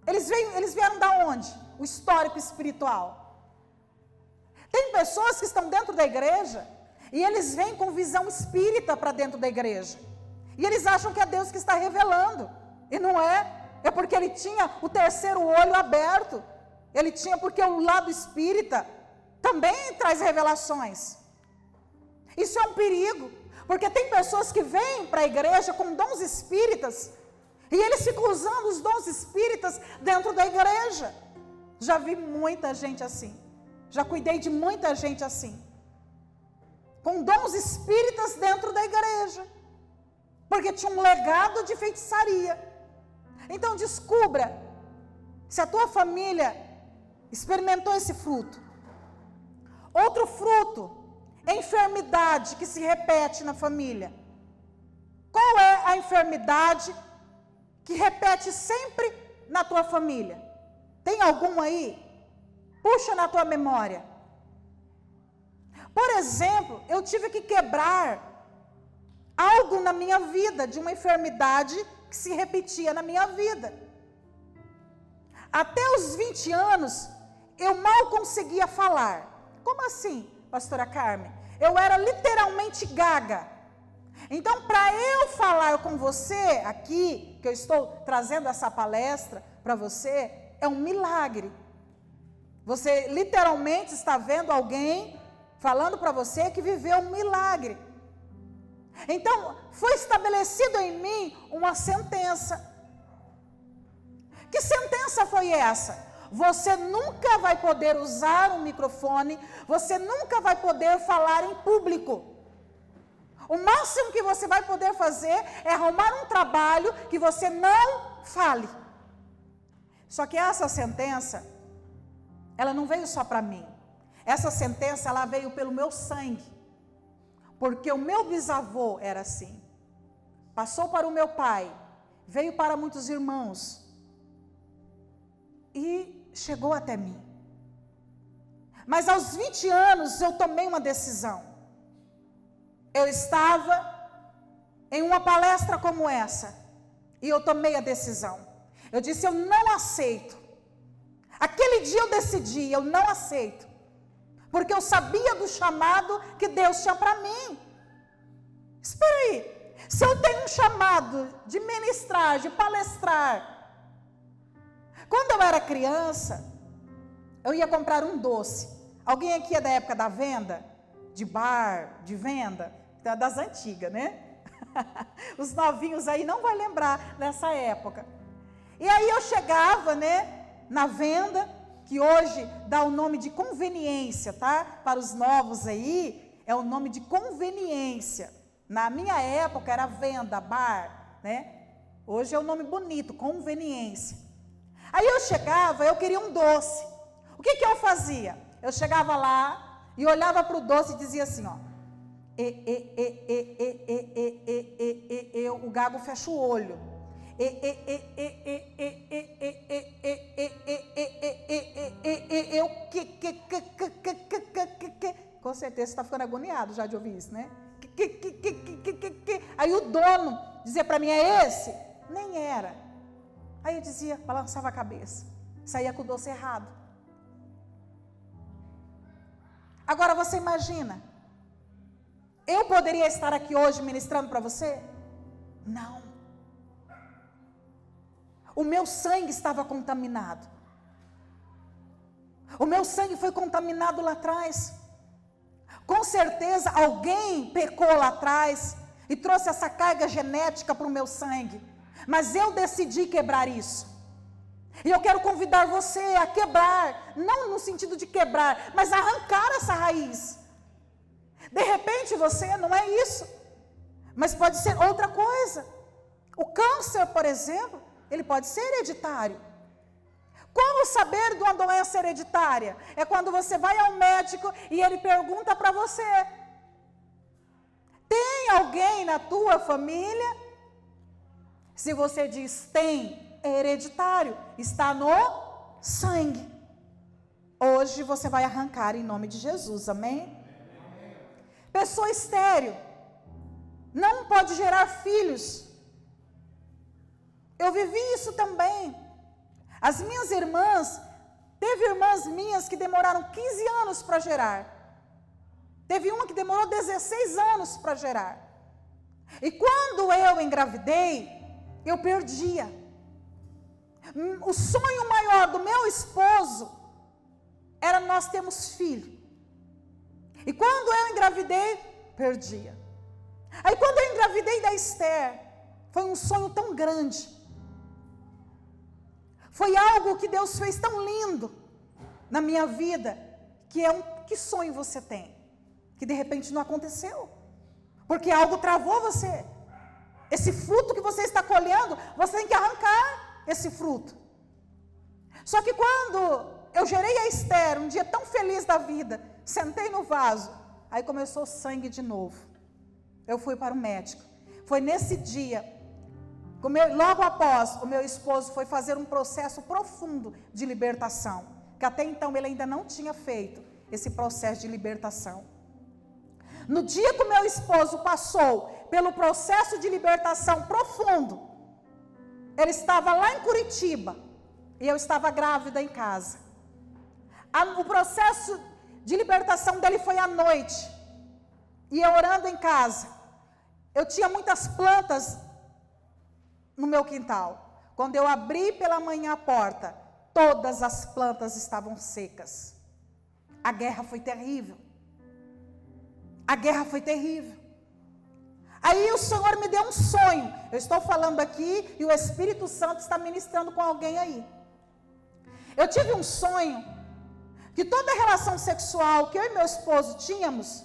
Eles vieram da onde? O histórico espiritual. Tem pessoas que estão dentro da igreja e eles vêm com visão espírita para dentro da igreja. E eles acham que é Deus que está revelando. E não é. É porque ele tinha o terceiro olho aberto. Ele tinha porque o lado espírita também traz revelações. Isso é um perigo. Porque tem pessoas que vêm para a igreja com dons espíritas. E eles ficam usando os dons espíritas dentro da igreja. Já vi muita gente assim. Já cuidei de muita gente assim. Com dons espíritas dentro da igreja. Porque tinha um legado de feitiçaria. Então descubra se a tua família experimentou esse fruto. Outro fruto é a enfermidade que se repete na família. Qual é a enfermidade que repete sempre na tua família? Tem algum aí? Puxa na tua memória. Por exemplo, eu tive que quebrar algo na minha vida, de uma enfermidade que se repetia na minha vida. Até os 20 anos, eu mal conseguia falar. Como assim, pastora Carmen? Eu era literalmente gaga. Então, para eu falar com você aqui, que eu estou trazendo essa palestra para você, é um milagre. Você literalmente está vendo alguém falando para você que viveu um milagre. Então, foi estabelecido em mim uma sentença. Que sentença foi essa? Você nunca vai poder usar um microfone, você nunca vai poder falar em público. O máximo que você vai poder fazer é arrumar um trabalho que você não fale. Só que essa sentença, ela não veio só para mim. Essa sentença, ela veio pelo meu sangue. Porque o meu bisavô era assim. Passou para o meu pai, veio para muitos irmãos. E chegou até mim. Mas aos 20 anos eu tomei uma decisão. Eu estava em uma palestra como essa. E eu tomei a decisão. Eu disse, eu não aceito. Aquele dia eu decidi, eu não aceito. Porque eu sabia do chamado que Deus tinha para mim. Espera aí. Se eu tenho um chamado de ministrar, de palestrar. Quando eu era criança, eu ia comprar um doce. Alguém aqui é da época da venda? De bar, de venda? Das antigas, né? Os novinhos aí não vão lembrar dessa época. E aí eu chegava, né, na venda, que hoje dá o nome de conveniência, tá? Para os novos aí, é o nome de conveniência. Na minha época era venda, bar, né? Hoje é o nome bonito, conveniência. Aí eu chegava, eu queria um doce. O que eu fazia? Eu chegava lá e olhava para o doce e dizia assim, ó. O gago fecha o olho. Com certeza você está ficando agoniado já de ouvir isso, né? Aí o dono dizia para mim, é esse? Nem era. Aí eu dizia, balançava a cabeça, saía com o doce errado. Agora você imagina, eu poderia estar aqui hoje ministrando para você? Não. O meu sangue estava contaminado. O meu sangue foi contaminado lá atrás. Com certeza alguém pecou lá atrás e trouxe essa carga genética para o meu sangue. Mas eu decidi quebrar isso. E eu quero convidar você a quebrar, não no sentido de quebrar, mas arrancar essa raiz. De repente você não é isso, mas pode ser outra coisa. O câncer, por exemplo, ele pode ser hereditário. Como saber de uma doença hereditária? É quando você vai ao médico e ele pergunta para você: tem alguém na tua família? Se você diz tem, é hereditário, está no sangue. Hoje você vai arrancar em nome de Jesus, amém? Pessoa estéril não pode gerar filhos. Eu vivi isso também. As minhas irmãs, teve irmãs minhas que demoraram 15 anos para gerar. Teve uma que demorou 16 anos para gerar. E quando eu engravidei, eu perdia. O sonho maior do meu esposo era nós termos filho. E quando eu engravidei, perdia. Aí quando eu engravidei da Esther, foi um sonho tão grande. Foi algo que Deus fez tão lindo na minha vida, que sonho você tem? Que de repente não aconteceu. Porque algo travou você. Esse fruto que você está colhendo, você tem que arrancar esse fruto. Só que quando eu gerei a Esther, um dia tão feliz da vida, sentei no vaso, aí começou sangue de novo. Eu fui para o médico. Foi nesse dia, logo após, o meu esposo foi fazer um processo profundo de libertação, que até então ele ainda não tinha feito esse processo de libertação. No dia que o meu esposo passou pelo processo de libertação profundo, ele estava lá em Curitiba, e eu estava grávida em casa. O processo de libertação dele foi à noite, e eu orando em casa. Eu tinha muitas plantas no meu quintal. Quando eu abri pela manhã a porta, todas as plantas estavam secas. A guerra foi terrível. A guerra foi terrível. Aí o Senhor me deu um sonho. Eu estou falando aqui e o Espírito Santo está ministrando com alguém aí. Eu tive um sonho que toda relação sexual que eu e meu esposo tínhamos,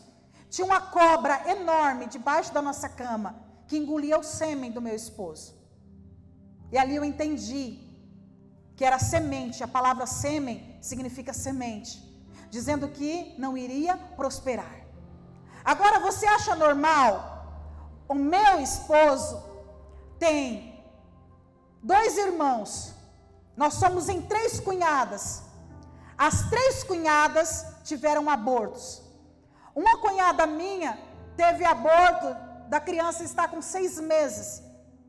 tinha uma cobra enorme debaixo da nossa cama, que engolia o sêmen do meu esposo. E ali eu entendi que era semente. A palavra sêmen significa semente, dizendo que não iria prosperar. Agora você acha normal? O meu esposo tem 2 irmãos. Nós somos em 3 cunhadas. As 3 cunhadas tiveram abortos. Uma cunhada minha teve aborto da criança estar com 6 meses.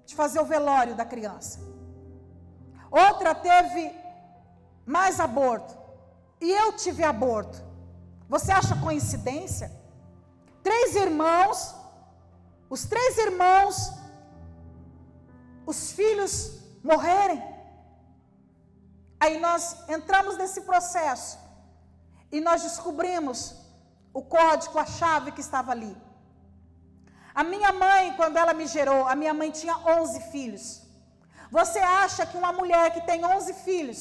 de fazer o velório da criança. Outra teve mais aborto. E eu tive aborto. Você acha coincidência? 3 irmãos, os 3 irmãos, os filhos morrerem. Aí nós entramos nesse processo e nós descobrimos o código, a chave que estava ali. A minha mãe, quando ela me gerou, a minha mãe tinha 11 filhos. Você acha que uma mulher que tem 11 filhos,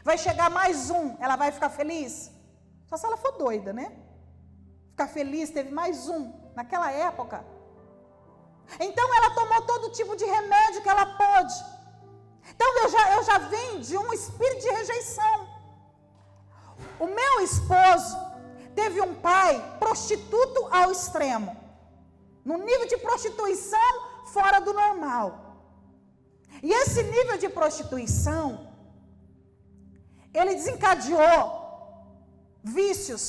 vai chegar mais um, ela vai ficar feliz? Só se ela for doida, né? Ficar feliz, teve mais um, naquela época. Então ela tomou todo tipo de remédio que ela pôde. Então eu já venho de um espírito de rejeição. O meu esposo teve um pai prostituto ao extremo. No nível de prostituição fora do normal. E esse nível de prostituição, ele desencadeou vícios.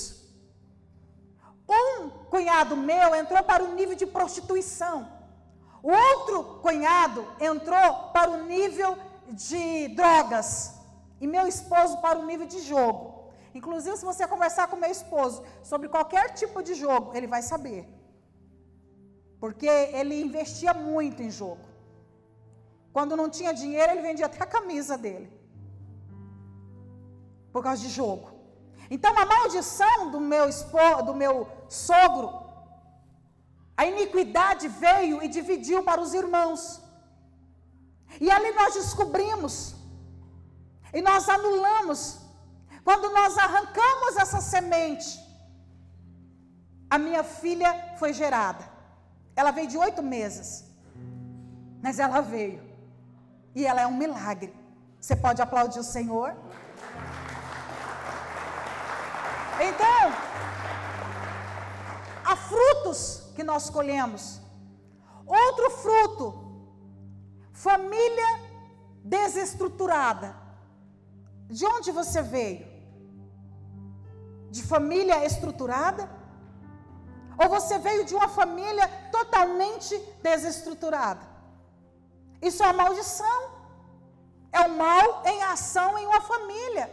Um cunhado meu entrou para o nível de prostituição. O outro cunhado entrou para o nível de drogas. E meu esposo para o nível de jogo. Inclusive, se você conversar com meu esposo sobre qualquer tipo de jogo, ele vai saber. Porque ele investia muito em jogo. Quando não tinha dinheiro, ele vendia até a camisa dele. Por causa de jogo. Então, a maldição do meu sogro, a iniquidade veio e dividiu para os irmãos. E ali nós descobrimos, e nós anulamos, quando nós arrancamos essa semente, a minha filha foi gerada. Ela veio de 8 meses, mas ela veio, e ela é um milagre. Você pode aplaudir o Senhor? Então, há frutos que nós colhemos. Outro fruto, família desestruturada. De onde você veio? De família estruturada? Ou você veio de uma família totalmente desestruturada? Isso é uma maldição. É o mal em ação em uma família.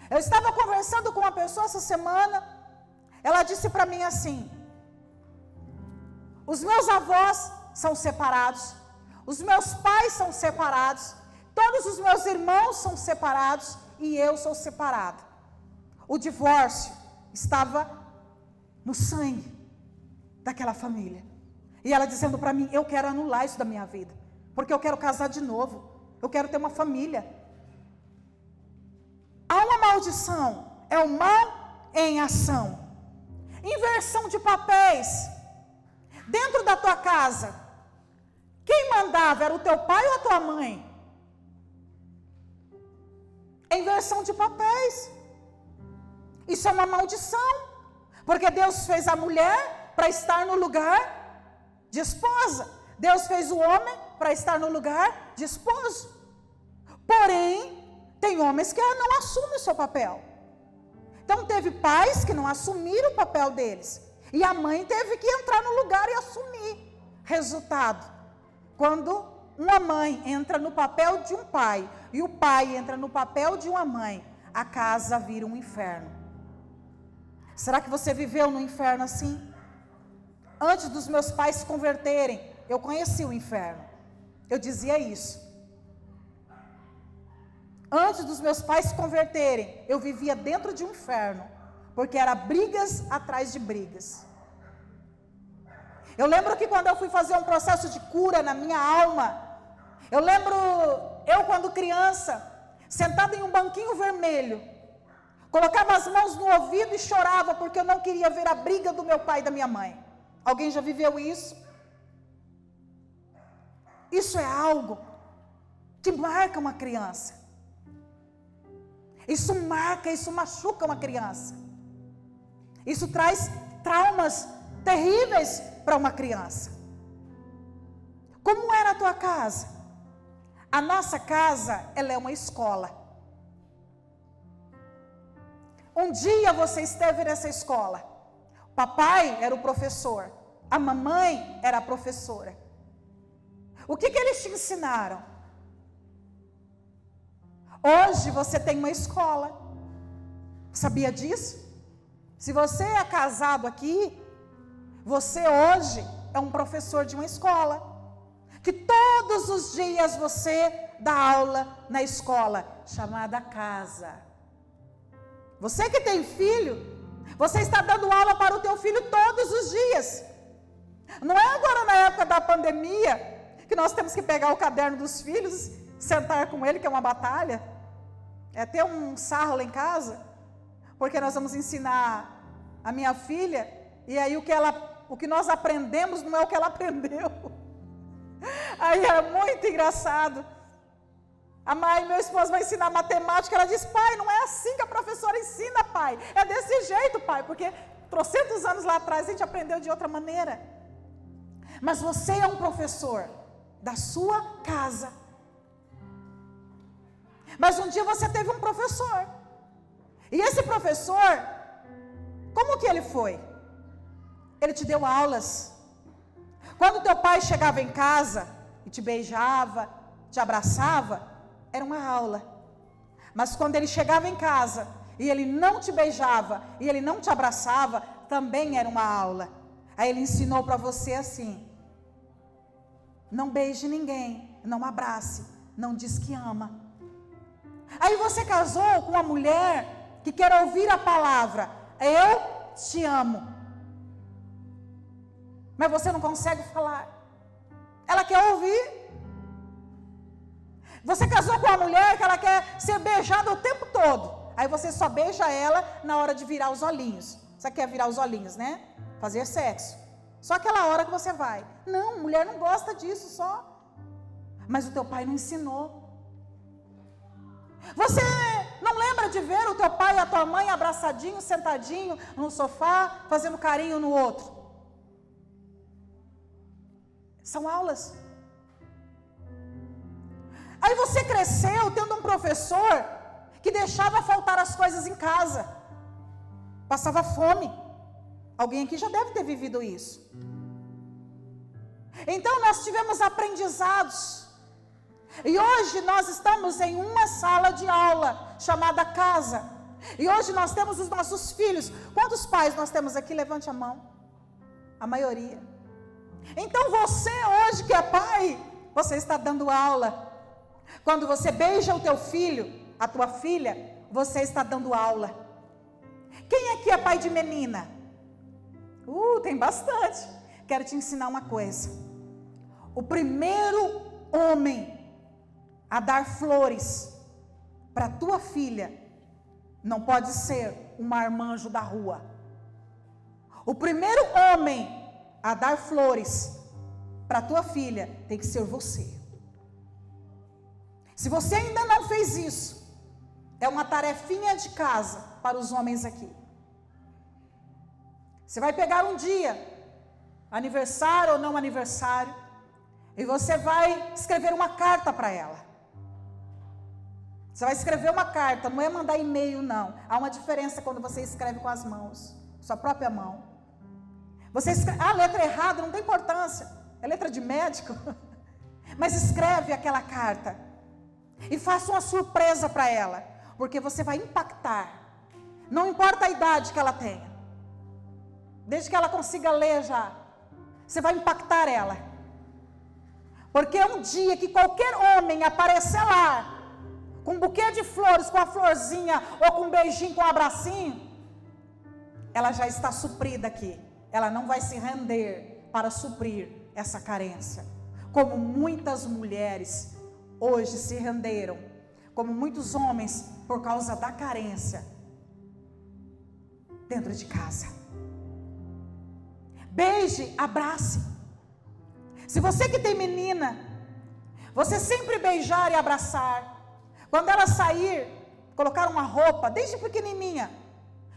Eu estava conversando com uma pessoa essa semana. Ela disse para mim assim: os meus avós são separados, os meus pais são separados, todos os meus irmãos são separados e eu sou separada. O divórcio estava no sangue daquela família. E ela dizendo para mim: eu quero anular isso da minha vida, porque eu quero casar de novo, eu quero ter uma família. Há uma maldição, é o mal em ação. Inversão de papéis. Dentro da tua casa, quem mandava era o teu pai ou a tua mãe? Inversão de papéis. Isso é uma maldição, porque Deus fez a mulher para estar no lugar de esposa. Deus fez o homem para estar no lugar de esposo. Porém, tem homens que não assumem o seu papel. Então, teve pais que não assumiram o papel deles. E a mãe teve que entrar no lugar e assumir. Resultado, quando uma mãe entra no papel de um pai e o pai entra no papel de uma mãe, a casa vira um inferno. Será que você viveu no inferno assim? Antes dos meus pais se converterem, eu conheci o inferno. Eu dizia isso. Antes dos meus pais se converterem, eu vivia dentro de um inferno, porque era brigas atrás de brigas. Eu lembro que quando eu fui fazer um processo de cura na minha alma, eu lembro, eu quando criança, sentada em um banquinho vermelho, colocava as mãos no ouvido e chorava, porque eu não queria ver a briga do meu pai e da minha mãe. Alguém já viveu isso? Isso é algo que marca uma criança. Isso marca, isso machuca uma criança. Isso traz traumas terríveis para uma criança. Como era a tua casa? A nossa casa, ela é uma escola. Um dia você esteve nessa escola. O papai era o professor. A mamãe era a professora. O que eles te ensinaram? Hoje você tem uma escola. Sabia disso? Se você é casado aqui, você hoje é um professor de uma escola. Que todos os dias você dá aula na escola, chamada casa. Você que tem filho, você está dando aula para o teu filho todos os dias. Não é agora na época da pandemia, que nós temos que pegar o caderno dos filhos, sentar com ele, que é uma batalha. É ter um sarro lá em casa, porque nós vamos ensinar a minha filha, e aí o que nós aprendemos não é o que ela aprendeu. Aí é muito engraçado. A mãe, meu esposo vai ensinar matemática, ela diz: pai, não é assim que a professora ensina, pai. É desse jeito, pai, porque trocentos anos lá atrás a gente aprendeu de outra maneira. Mas você é um professor da sua casa. Mas um dia você teve um professor. E esse professor, como que ele foi? Ele te deu aulas. Quando teu pai chegava em casa e te beijava, te abraçava, era uma aula. Mas quando ele chegava em casa e ele não te beijava e ele não te abraçava, também era uma aula. Aí ele ensinou para você assim: não beije ninguém, não abrace, não diz que ama. Aí você casou com uma mulher que quer ouvir a palavra: eu te amo. Mas você não consegue falar. Ela quer ouvir. Você casou com uma mulher que ela quer ser beijada o tempo todo. Aí você só beija ela na hora de virar os olhinhos. Você quer virar os olhinhos, né? Fazer sexo. Só aquela hora que você vai. Não, mulher não gosta disso só. Mas o teu pai não ensinou. Você não lembra de ver o teu pai e a tua mãe abraçadinho, sentadinho no sofá, fazendo carinho no outro? São aulas. Aí você cresceu tendo um professor que deixava faltar as coisas em casa. Passava fome. Alguém aqui já deve ter vivido isso. Então nós tivemos aprendizados. E hoje nós estamos em uma sala de aula chamada casa. E hoje nós temos os nossos filhos. Quantos pais nós temos aqui? Levante a mão. A maioria. Então você hoje que é pai, você está dando aula. Quando você beija o teu filho, a tua filha, você está dando aula. Quem aqui é pai de menina? Tem bastante. Quero te ensinar uma coisa. O primeiro homem a dar flores para tua filha não pode ser um marmanjo da rua. O primeiro homem a dar flores para tua filha tem que ser você. Se você ainda não fez isso, é uma tarefinha de casa para os homens aqui. Você vai pegar um dia, aniversário ou não aniversário, e você vai escrever uma carta para ela. Você vai escrever uma carta, não é mandar e-mail não. Há uma diferença quando você escreve com as mãos, sua própria mão. Você escreve, letra errada não tem importância, é letra de médico. Mas escreve aquela carta e faça uma surpresa para ela, porque você vai impactar. Não importa a idade que ela tenha, desde que ela consiga ler já, você vai impactar ela. Porque um dia que qualquer homem aparecer lá, com um buquê de flores, com a florzinha, ou com um beijinho, com um abracinho, ela já está suprida aqui. Ela não vai se render para suprir essa carência. Como muitas mulheres hoje se renderam, como muitos homens, por causa da carência dentro de casa. Beije, abrace. Se você que tem menina, você sempre beijar e abraçar. Quando ela sair, colocar uma roupa, desde pequenininha,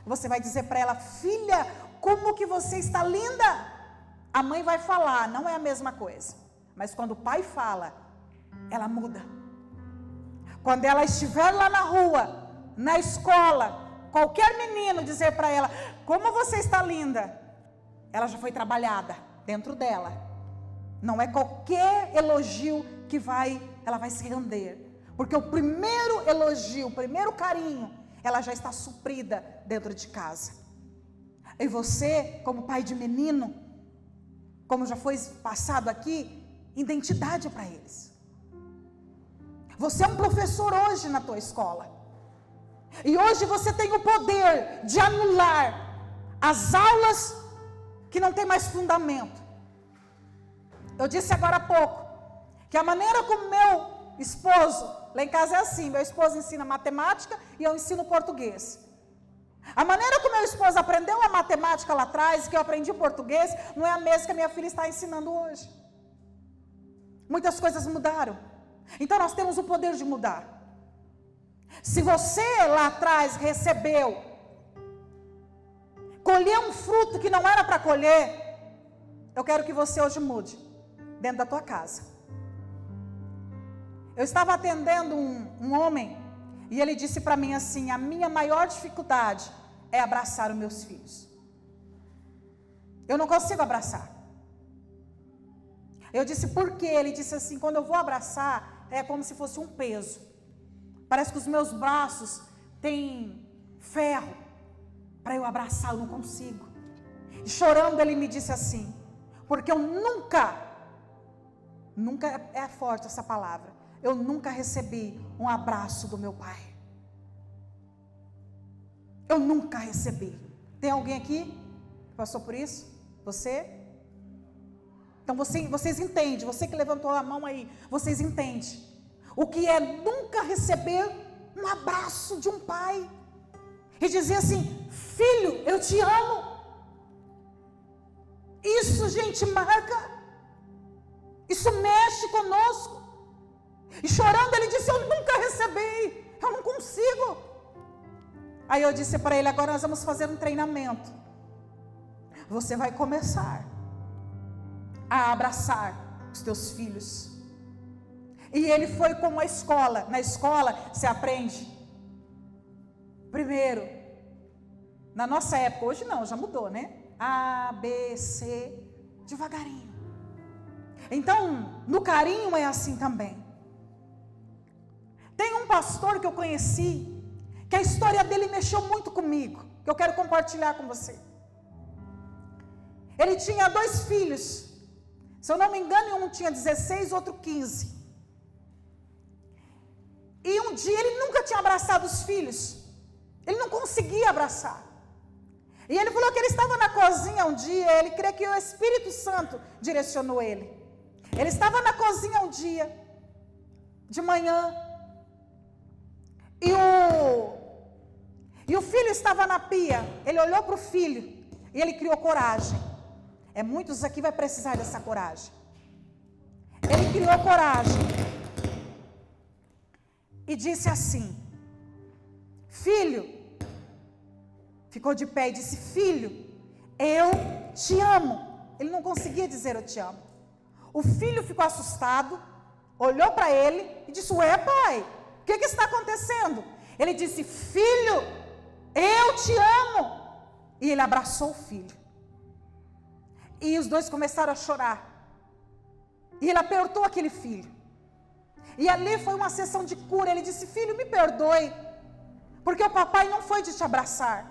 você vai dizer para ela: filha, como que você está linda. A mãe vai falar, não é a mesma coisa. Mas quando o pai fala, ela muda. Quando ela estiver lá na rua, na escola, qualquer menino dizer para ela: como você está linda, ela já foi trabalhada dentro dela. Não é qualquer elogio que ela vai se render. Porque o primeiro elogio, o primeiro carinho, ela já está suprida dentro de casa. E você, como pai de menino, como já foi passado aqui, identidade para eles. Você é um professor hoje na tua escola. E hoje você tem o poder de anular as aulas que não tem mais fundamento. Eu disse agora há pouco que a maneira como meu esposo, lá em casa é assim, meu esposo ensina matemática e eu ensino português. A maneira como meu esposo aprendeu a matemática lá atrás, que eu aprendi o português, não é a mesma que a minha filha está ensinando hoje. Muitas coisas mudaram. Então nós temos o poder de mudar. Se você lá atrás colheu um fruto que não era para colher, eu quero que você hoje mude, dentro da tua casa. Eu estava atendendo um homem, e ele disse para mim assim: a minha maior dificuldade é abraçar os meus filhos. Eu não consigo abraçar. Eu disse, por quê? Ele disse assim, quando eu vou abraçar, é como se fosse um peso. Parece que os meus braços têm ferro para eu abraçar, eu não consigo. E chorando ele me disse assim, porque eu nunca é forte essa palavra, eu nunca recebi um abraço do meu pai. Eu nunca recebi. Tem alguém aqui que passou por isso? Você? Então vocês entendem, você que levantou a mão aí, vocês entendem o que é nunca receber um abraço de um pai. E dizer assim, filho, eu te amo. Isso, gente, marca. Isso mexe conosco. E chorando ele disse, eu nunca recebi, eu não consigo. Aí eu disse para ele, agora nós vamos fazer um treinamento. Você vai começar a abraçar os teus filhos. E ele foi como a escola. Na escola se aprende. Primeiro, na nossa época, hoje não, já mudou, né? A, B, C, devagarinho. Então, no carinho é assim também. Tem um pastor que eu conheci, que a história dele mexeu muito comigo, que eu quero compartilhar com você. Ele tinha 2 filhos, se eu não me engano, um tinha 16, outro 15. E um dia ele nunca tinha abraçado os filhos, ele não conseguia abraçar. E ele falou que ele estava na cozinha um dia, ele crê que o Espírito Santo direcionou ele. Ele estava na cozinha um dia, de manhã, e o filho estava na pia. Ele olhou para o filho e ele criou coragem. Muitos aqui vai precisar dessa coragem. Ele criou coragem e disse assim, filho, ficou de pé e disse, filho, eu te amo. Ele não conseguia dizer eu te amo. O filho ficou assustado, olhou para ele e disse, ué pai, o que está acontecendo? Ele disse, filho, eu te amo. E ele abraçou o filho. E os dois começaram a chorar. E ele apertou aquele filho. E ali foi uma sessão de cura. Ele disse, filho, me perdoe, porque o papai não foi de te abraçar.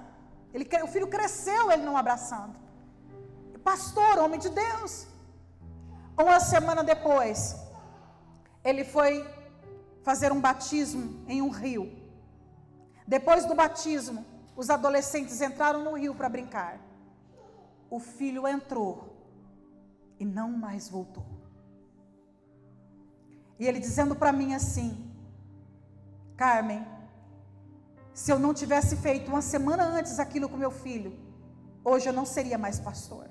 O filho cresceu, ele não abraçando. Pastor, homem de Deus. Uma semana depois, ele foi fazer um batismo em um rio. Depois do batismo, os adolescentes entraram no rio para brincar. O filho entrou e não mais voltou. E ele dizendo para mim assim, Carmen, se eu não tivesse feito uma semana antes aquilo com meu filho, hoje eu não seria mais pastor.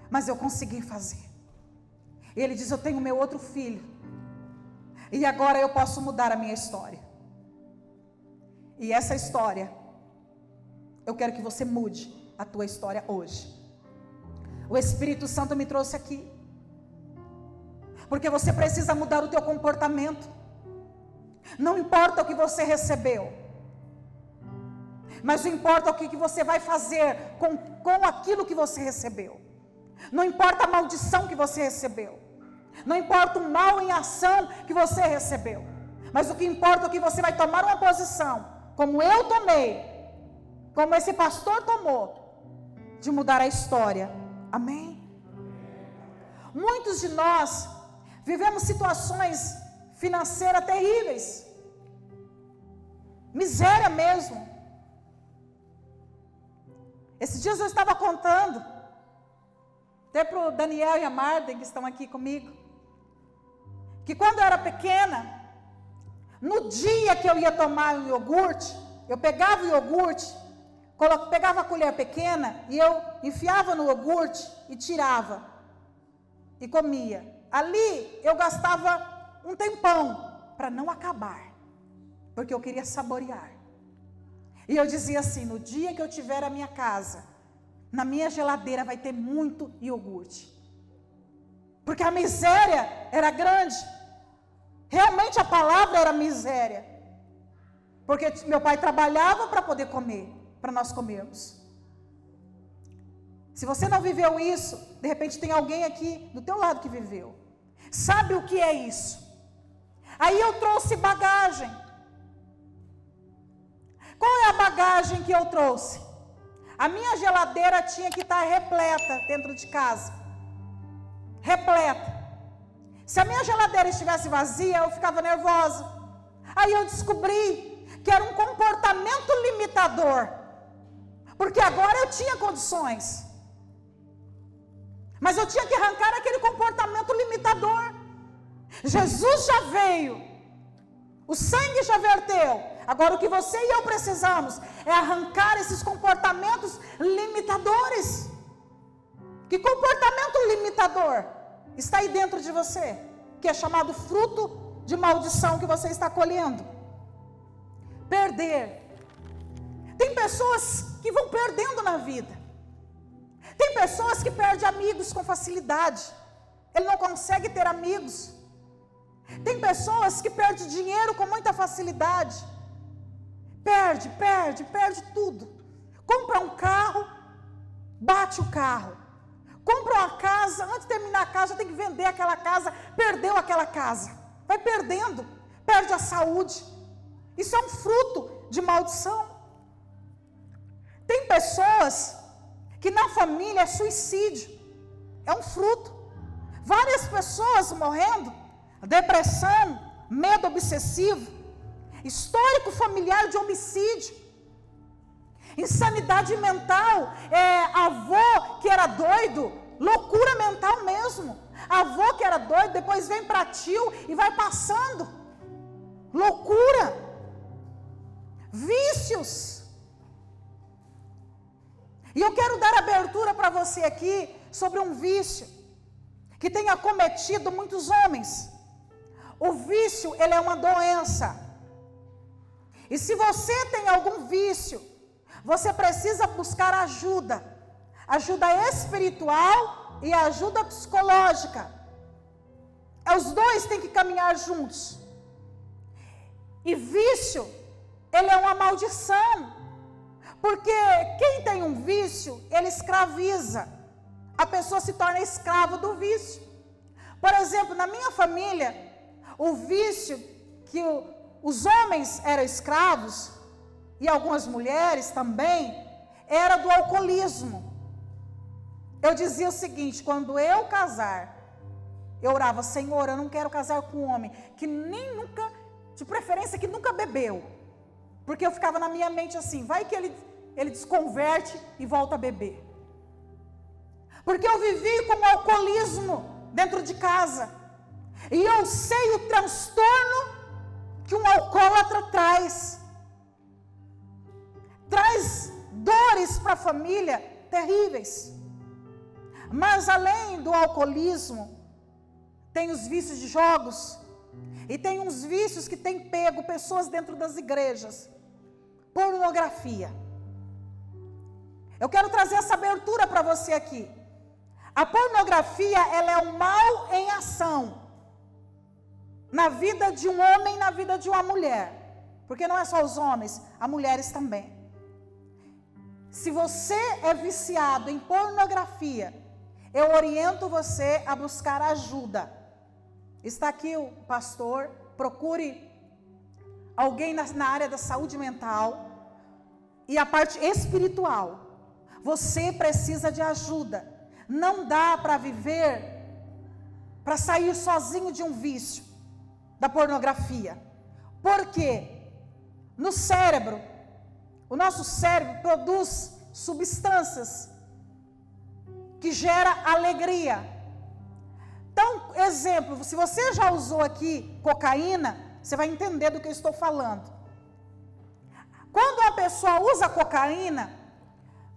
Mas eu consegui fazer. E ele diz, eu tenho meu outro filho, e agora eu posso mudar a minha história. E essa história, eu quero que você mude a tua história hoje. O Espírito Santo me trouxe aqui, porque você precisa mudar o teu comportamento. Não importa o que você recebeu, mas importa o que você vai fazer com aquilo que você recebeu. Não importa a maldição que você recebeu. Não importa o mal em ação que você recebeu. Mas o que importa é que você vai tomar uma posição, como eu tomei, como esse pastor tomou, de mudar a história. Amém? Muitos de nós vivemos situações financeiras terríveis. Miséria mesmo. Esses dias eu estava contando, até para o Daniel e a Marta, que estão aqui comigo, que quando eu era pequena, no dia que eu ia tomar o iogurte, eu pegava o iogurte, pegava a colher pequena e eu enfiava no iogurte e tirava e comia. Ali eu gastava um tempão para não acabar, porque eu queria saborear. E eu dizia assim: no dia que eu tiver a minha casa, na minha geladeira vai ter muito iogurte, porque a miséria era grande. Realmente a palavra era miséria, porque meu pai trabalhava para poder comer, para nós comermos. Se você não viveu isso, de repente tem alguém aqui do teu lado que viveu, sabe o que é isso. Aí eu trouxe bagagem. Qual é a bagagem que eu trouxe? A minha geladeira tinha que estar repleta dentro de casa, repleta. Se a minha geladeira estivesse vazia, eu ficava nervosa. Aí eu descobri que era um comportamento limitador, porque agora eu tinha condições, mas eu tinha que arrancar aquele comportamento limitador. Jesus já veio, o sangue já verteu. Agora o que você e eu precisamos é arrancar esses comportamentos limitadores. Que comportamento limitador está aí dentro de você, que é chamado fruto de maldição que você está colhendo? Perder. Tem pessoas que vão perdendo na vida. Tem pessoas que perdem amigos com facilidade. Ele não consegue ter amigos. Tem pessoas que perdem dinheiro com muita facilidade. Perde tudo. Compra um carro, bate o carro. Compra uma casa, antes de terminar a casa, tem que vender aquela casa, perdeu aquela casa. Vai perdendo, perde a saúde. Isso é um fruto de maldição. Tem pessoas que na família é suicídio, é um fruto. Várias pessoas morrendo, depressão, medo obsessivo, histórico familiar de homicídio, insanidade mental, avô que era doido, loucura mental mesmo, avô que era doido, depois vem para tio e vai passando, loucura, vícios. E eu quero dar abertura para você aqui sobre um vício que tem acometido muitos homens. O vício, ele é uma doença. E se você tem algum vício, você precisa buscar ajuda espiritual e ajuda psicológica. Os dois têm que caminhar juntos. E vício, ele é uma maldição, porque quem tem um vício, ele escraviza. A pessoa se torna escrava do vício. Por exemplo, na minha família, o vício que os homens eram escravos, e algumas mulheres também, era do alcoolismo. Eu dizia o seguinte: quando eu casar, eu orava: Senhor, eu não quero casar com um homem que nem nunca, de preferência que nunca bebeu, porque eu ficava na minha mente assim: vai que ele desconverte e volta a beber, porque eu vivi com o alcoolismo dentro de casa, e eu sei o transtorno que um alcoólatra traz dores para a família terríveis. Mas além do alcoolismo, tem os vícios de jogos, e tem uns vícios que tem pego pessoas dentro das igrejas. Pornografia. Eu quero trazer essa abertura para você aqui. A pornografia, ela é um mal em ação na vida de um homem, na vida de uma mulher, porque não é só os homens, as mulheres também. Se você é viciado em pornografia, eu oriento você a buscar ajuda. Está aqui o pastor, procure alguém na área da saúde mental e a parte espiritual. Você precisa de ajuda. Não dá para viver, para sair sozinho de um vício da pornografia. Por quê? No cérebro, o nosso cérebro produz substâncias que geram alegria. Então, exemplo, se você já usou aqui cocaína, você vai entender do que eu estou falando. Quando uma pessoa usa cocaína,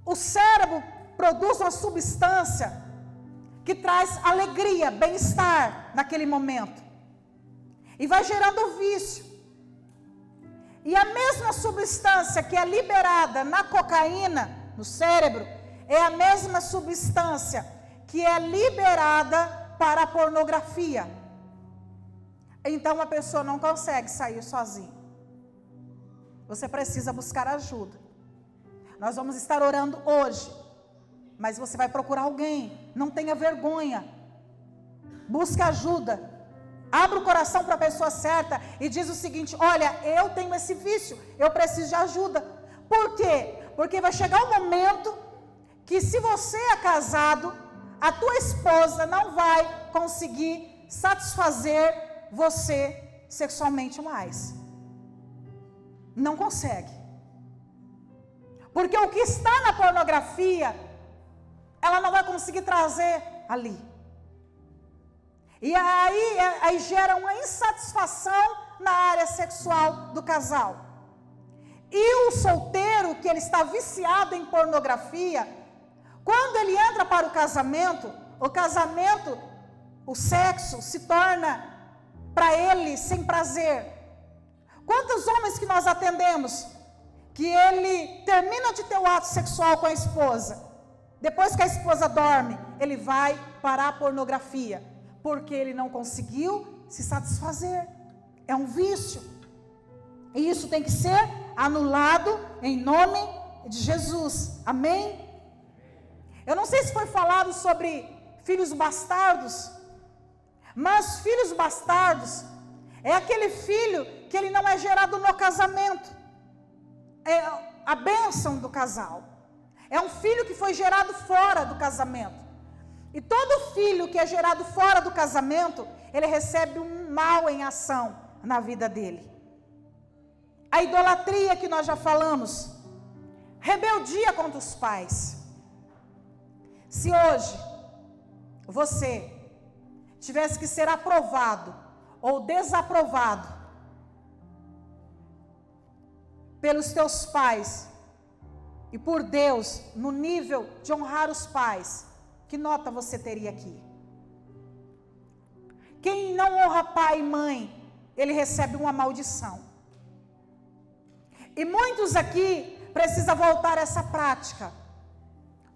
o cérebro produz uma substância que traz alegria, bem-estar naquele momento. E vai gerando vício. E a mesma substância que é liberada na cocaína, no cérebro, é a mesma substância que é liberada para a pornografia. Então a pessoa não consegue sair sozinha. Você precisa buscar ajuda. Nós vamos estar orando hoje, mas você vai procurar alguém. Não tenha vergonha. Busque ajuda. Abra o coração para a pessoa certa e diz o seguinte: olha, eu tenho esse vício, eu preciso de ajuda. Por quê? Porque vai chegar um momento que, se você é casado, a tua esposa não vai conseguir satisfazer você sexualmente mais. Não consegue. Porque o que está na pornografia, ela não vai conseguir trazer ali. E aí gera uma insatisfação na área sexual do casal. E o solteiro, que ele está viciado em pornografia, quando ele entra para o casamento, o sexo se torna para ele sem prazer. Quantos homens que nós atendemos, que ele termina de ter o ato sexual com a esposa, depois que a esposa dorme, ele vai para a pornografia, porque ele não conseguiu se satisfazer. É um vício. E isso tem que ser anulado em nome de Jesus. Amém? Eu não sei se foi falado sobre filhos bastardos, mas filhos bastardos é aquele filho que ele não é gerado no casamento. É a bênção do casal. É um filho que foi gerado fora do casamento. E todo filho que é gerado fora do casamento, ele recebe um mal em ação na vida dele. A idolatria que nós já falamos, rebeldia contra os pais. Se hoje você tivesse que ser aprovado ou desaprovado pelos teus pais e por Deus, no nível de honrar os pais, que nota você teria aqui? Quem não honra pai e mãe, ele recebe uma maldição. E muitos aqui precisam voltar a essa prática,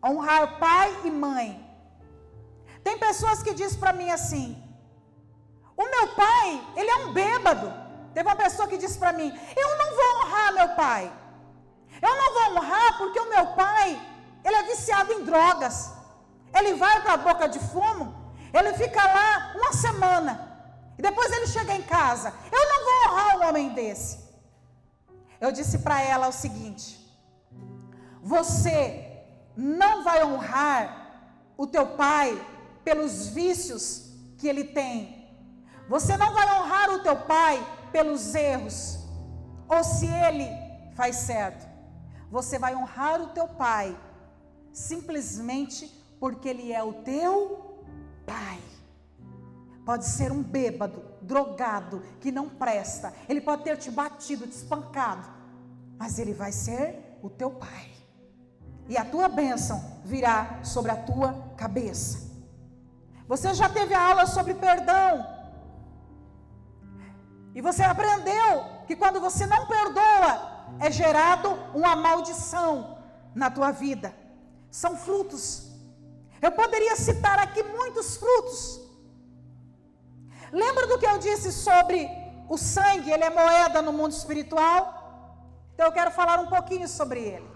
honrar pai e mãe. Tem pessoas que dizem para mim assim: o meu pai, ele é um bêbado. Teve uma pessoa que disse para mim: eu não vou honrar meu pai. Eu não vou honrar porque o meu pai, ele é viciado em drogas. Ele vai para a boca de fumo, ele fica lá uma semana, e depois ele chega em casa. Eu não vou honrar um homem desse. Eu disse para ela o seguinte: você não vai honrar o teu pai pelos vícios que ele tem. Você não vai honrar o teu pai pelos erros, ou se ele faz certo. Você vai honrar o teu pai simplesmente porque ele é o teu pai. Pode ser um bêbado, drogado, que não presta. Ele pode ter te batido, te espancado, mas ele vai ser o teu pai. E a tua bênção virá sobre a tua cabeça. Você já teve a aula sobre perdão. E você aprendeu que quando você não perdoa, é gerado uma maldição na tua vida. São frutos. Eu poderia citar aqui muitos frutos. Lembra do que eu disse sobre o sangue? Ele é moeda no mundo espiritual. Então eu quero falar um pouquinho sobre ele,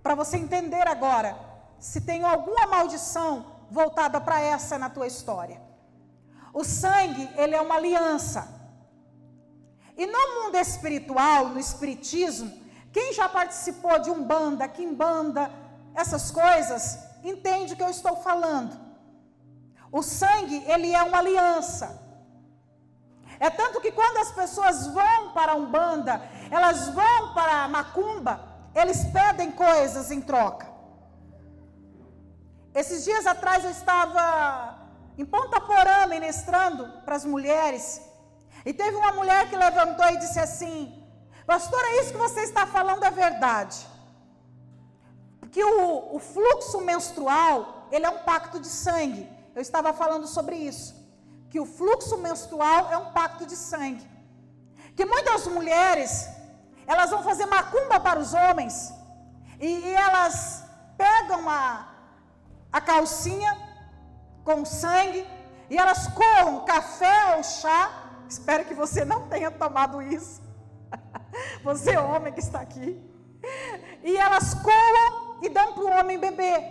para você entender agora se tem alguma maldição voltada para essa na tua história. O sangue, ele é uma aliança. E no mundo espiritual, no espiritismo, quem já participou de umbanda, quimbanda, essas coisas, entende o que eu estou falando. O sangue, ele é uma aliança. É tanto que quando as pessoas vão para a umbanda, elas vão para a macumba, eles pedem coisas em troca. Esses dias atrás eu estava em Ponta Porã ministrando para as mulheres, e teve uma mulher que levantou e disse assim: pastora, isso que você está falando é verdade. Porque o fluxo menstrual, ele é um pacto de sangue. Eu estava falando sobre isso, que o fluxo menstrual é um pacto de sangue. Que muitas mulheres, elas vão fazer macumba para os homens, e elas pegam a calcinha com sangue, e elas coam café ou chá. Espero que você não tenha tomado isso. Você homem que está aqui. E elas coam e dão para o homem beber.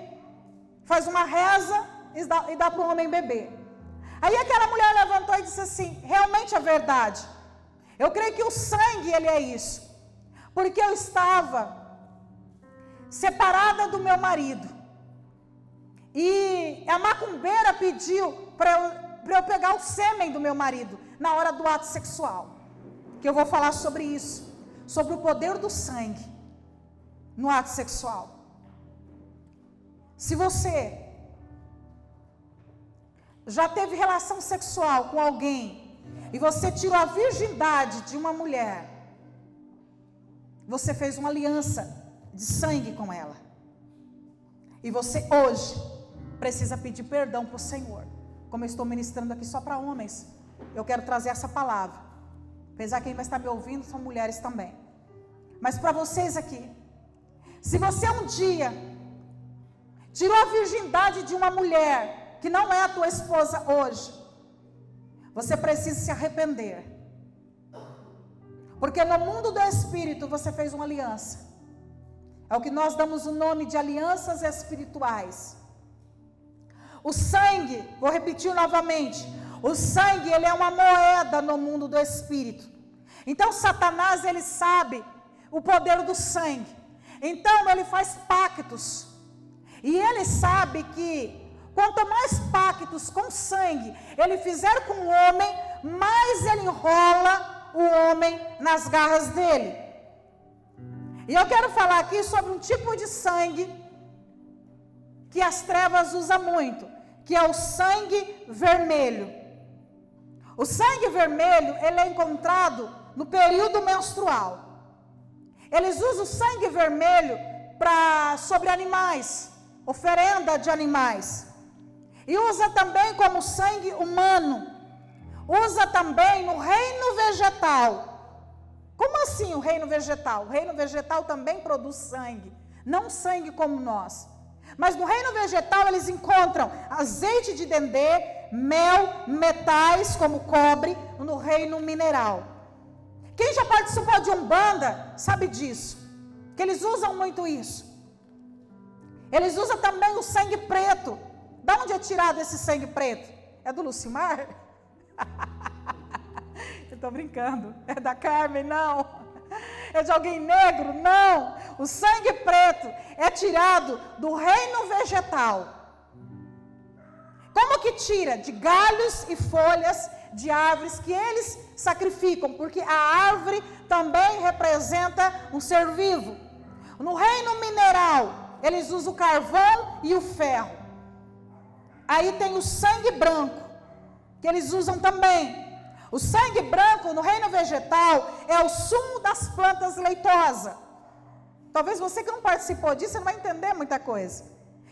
Faz uma reza e dá para o homem beber. Aí aquela mulher levantou e disse assim: realmente é verdade. Eu creio que o sangue, ele é isso. Porque eu estava separada do meu marido. E a macumbeira pediu para eu pegar o sêmen do meu marido na hora do ato sexual. Que eu vou falar sobre isso. Sobre o poder do sangue no ato sexual. Se você já teve relação sexual com alguém e você tirou a virgindade de uma mulher, você fez uma aliança de sangue com ela. E você hoje precisa pedir perdão para o Senhor. Como eu estou ministrando aqui só para homens, eu quero trazer essa palavra. Apesar que quem vai estar me ouvindo são mulheres também. Mas para vocês aqui, se você um dia tirou a virgindade de uma mulher que não é a tua esposa hoje, você precisa se arrepender. Porque no mundo do espírito você fez uma aliança. É o que nós damos o nome de alianças espirituais. O sangue, vou repetir novamente, o sangue, ele é uma moeda no mundo do espírito. Então Satanás, ele sabe o poder do sangue. Então ele faz pactos. E ele sabe que quanto mais pactos com sangue ele fizer com o homem, mais ele enrola o homem nas garras dele. E eu quero falar aqui sobre um tipo de sangue que as trevas usam muito, que é o sangue vermelho. O sangue vermelho, ele é encontrado no período menstrual. Eles usam o sangue vermelho sobre animais, oferenda de animais. E usa também como sangue humano. Usa também no reino vegetal. Como assim o reino vegetal? O reino vegetal também produz sangue. Não sangue como nós. Mas no reino vegetal eles encontram azeite de dendê, mel, metais como cobre, no reino mineral. Quem já participou de umbanda sabe disso, que eles usam muito isso. Eles usam também o sangue preto. De onde é tirado esse sangue preto? É do Lucimar? Eu estou brincando. É da Carmen? Não. É de alguém negro? Não. O sangue preto é tirado do reino vegetal. Como que tira? De galhos e folhas de árvores que eles sacrificam, porque a árvore também representa um ser vivo. No reino mineral, eles usam o carvão e o ferro. Aí tem o sangue branco, que eles usam também. O sangue branco no reino vegetal é o sumo das plantas leitosas. Talvez você que não participou disso, você não vai entender muita coisa.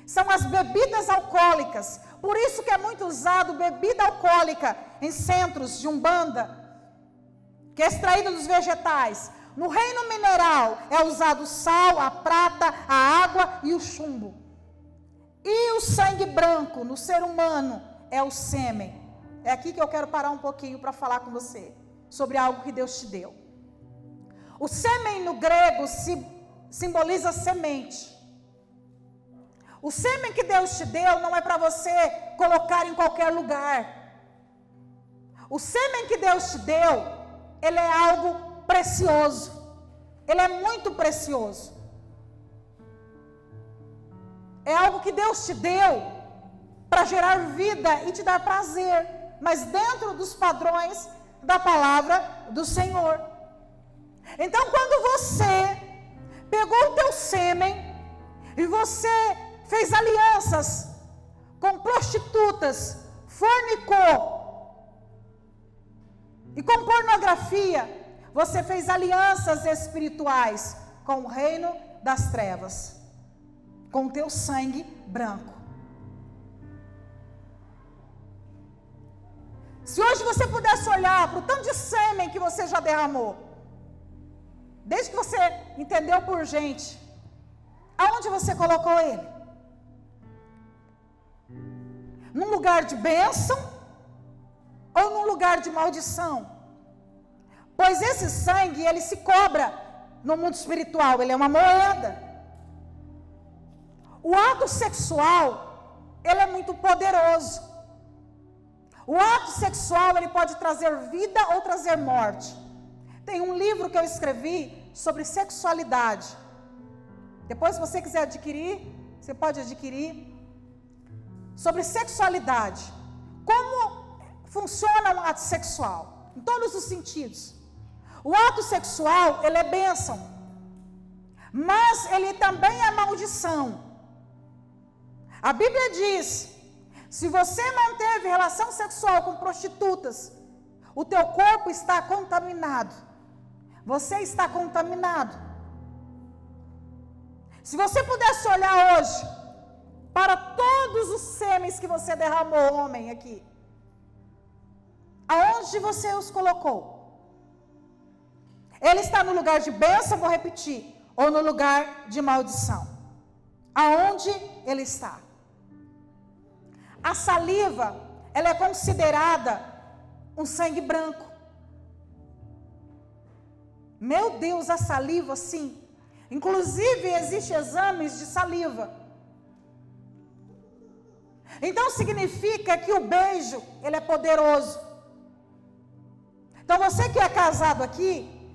São as bebidas alcoólicas. Por isso que é muito usado bebida alcoólica em centros de umbanda, que é extraída dos vegetais. No reino mineral é usado o sal, a prata, a água e o chumbo. E o sangue branco no ser humano é o sêmen. É aqui que eu quero parar um pouquinho para falar com você sobre algo que Deus te deu. O sêmen no grego simboliza semente. O sêmen que Deus te deu não é para você colocar em qualquer lugar. O sêmen que Deus te deu, ele é algo precioso. Ele é muito precioso. É algo que Deus te deu para gerar vida e te dar prazer, mas dentro dos padrões da palavra do Senhor. Então, quando você pegou o teu sêmen e você fez alianças com prostitutas, fornicou, e com pornografia, você fez alianças espirituais com o reino das trevas, com o teu sangue branco. Se hoje você pudesse olhar para o tanto de sêmen que você já derramou, desde que você entendeu por gente, aonde você colocou ele? Num lugar de bênção ou num lugar de maldição? Pois esse sangue, ele se cobra no mundo espiritual, ele é uma moeda. O ato sexual, ele é muito poderoso. O ato sexual, ele pode trazer vida ou trazer morte. Tem um livro que eu escrevi sobre sexualidade. Depois, se você quiser adquirir, você pode adquirir. Sobre sexualidade. Como funciona um ato sexual? Em todos os sentidos. O ato sexual, ele é bênção. Mas ele também é maldição. A Bíblia diz: se você manteve relação sexual com prostitutas, o teu corpo está contaminado. Você está contaminado. Se você pudesse olhar hoje para todos os sêmens que você derramou, homem, aqui, aonde você os colocou? Ele está no lugar de bênção, vou repetir, ou no lugar de maldição? Aonde ele está? A saliva, ela é considerada um sangue branco. Meu Deus, a saliva, sim. Inclusive, existem exames de saliva. Então, significa que o beijo, ele é poderoso. Então, você que é casado aqui,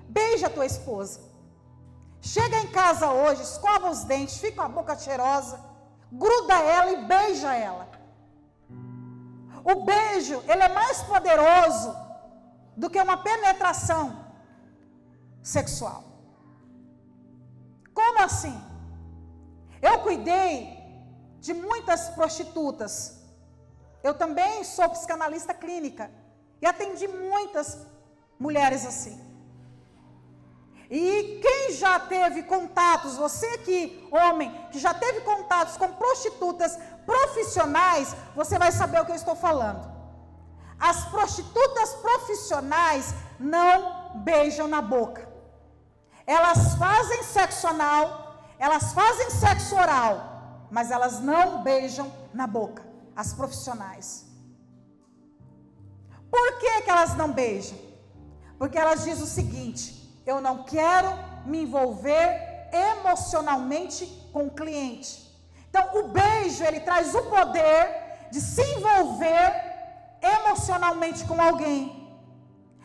beija a tua esposa. Chega em casa hoje, escova os dentes, fica com a boca cheirosa, gruda ela e beija ela. O beijo, ele é mais poderoso do que uma penetração sexual. Como assim? Eu cuidei de muitas prostitutas. Eu também sou psicanalista clínica e atendi muitas mulheres assim. E quem já teve contatos, você que, homem, que já teve contatos com prostitutas profissionais, você vai saber o que eu estou falando. As prostitutas profissionais não beijam na boca. Elas fazem sexo anal, elas fazem sexo oral, mas elas não beijam na boca, as profissionais. Por que elas não beijam? Porque elas dizem o seguinte: eu não quero me envolver emocionalmente com o cliente. Então, o beijo, ele traz o poder de se envolver emocionalmente com alguém.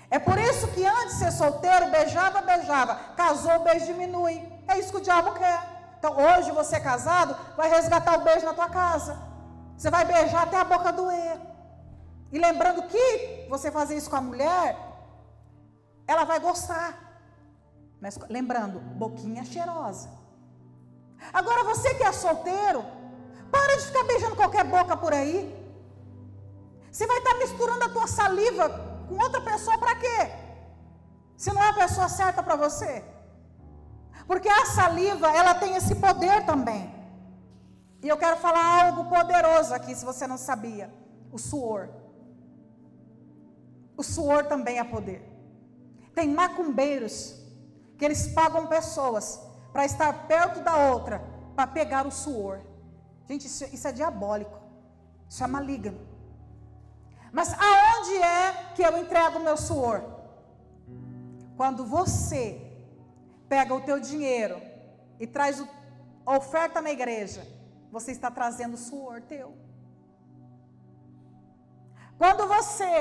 É por isso que antes de ser solteiro, beijava. Casou, o beijo diminui. É isso que o diabo quer. Então, hoje você casado, vai resgatar o beijo na tua casa. Você vai beijar até a boca doer. E lembrando que você fazer isso com a mulher, ela vai gostar. Mas lembrando, boquinha cheirosa. Agora você que é solteiro, para de ficar beijando qualquer boca por aí. Você vai estar misturando a tua saliva com outra pessoa para quê? Se não é a pessoa certa para você. Porque a saliva, ela tem esse poder também. E eu quero falar algo poderoso aqui, se você não sabia. O suor. O suor também é poder. Tem macumbeiros que eles pagam pessoas para estar perto da outra, para pegar o suor. Gente, isso é diabólico. Isso é maligno. Mas aonde é que eu entrego o meu suor? Quando você pega o teu dinheiro e traz a oferta na igreja, você está trazendo suor teu. Quando você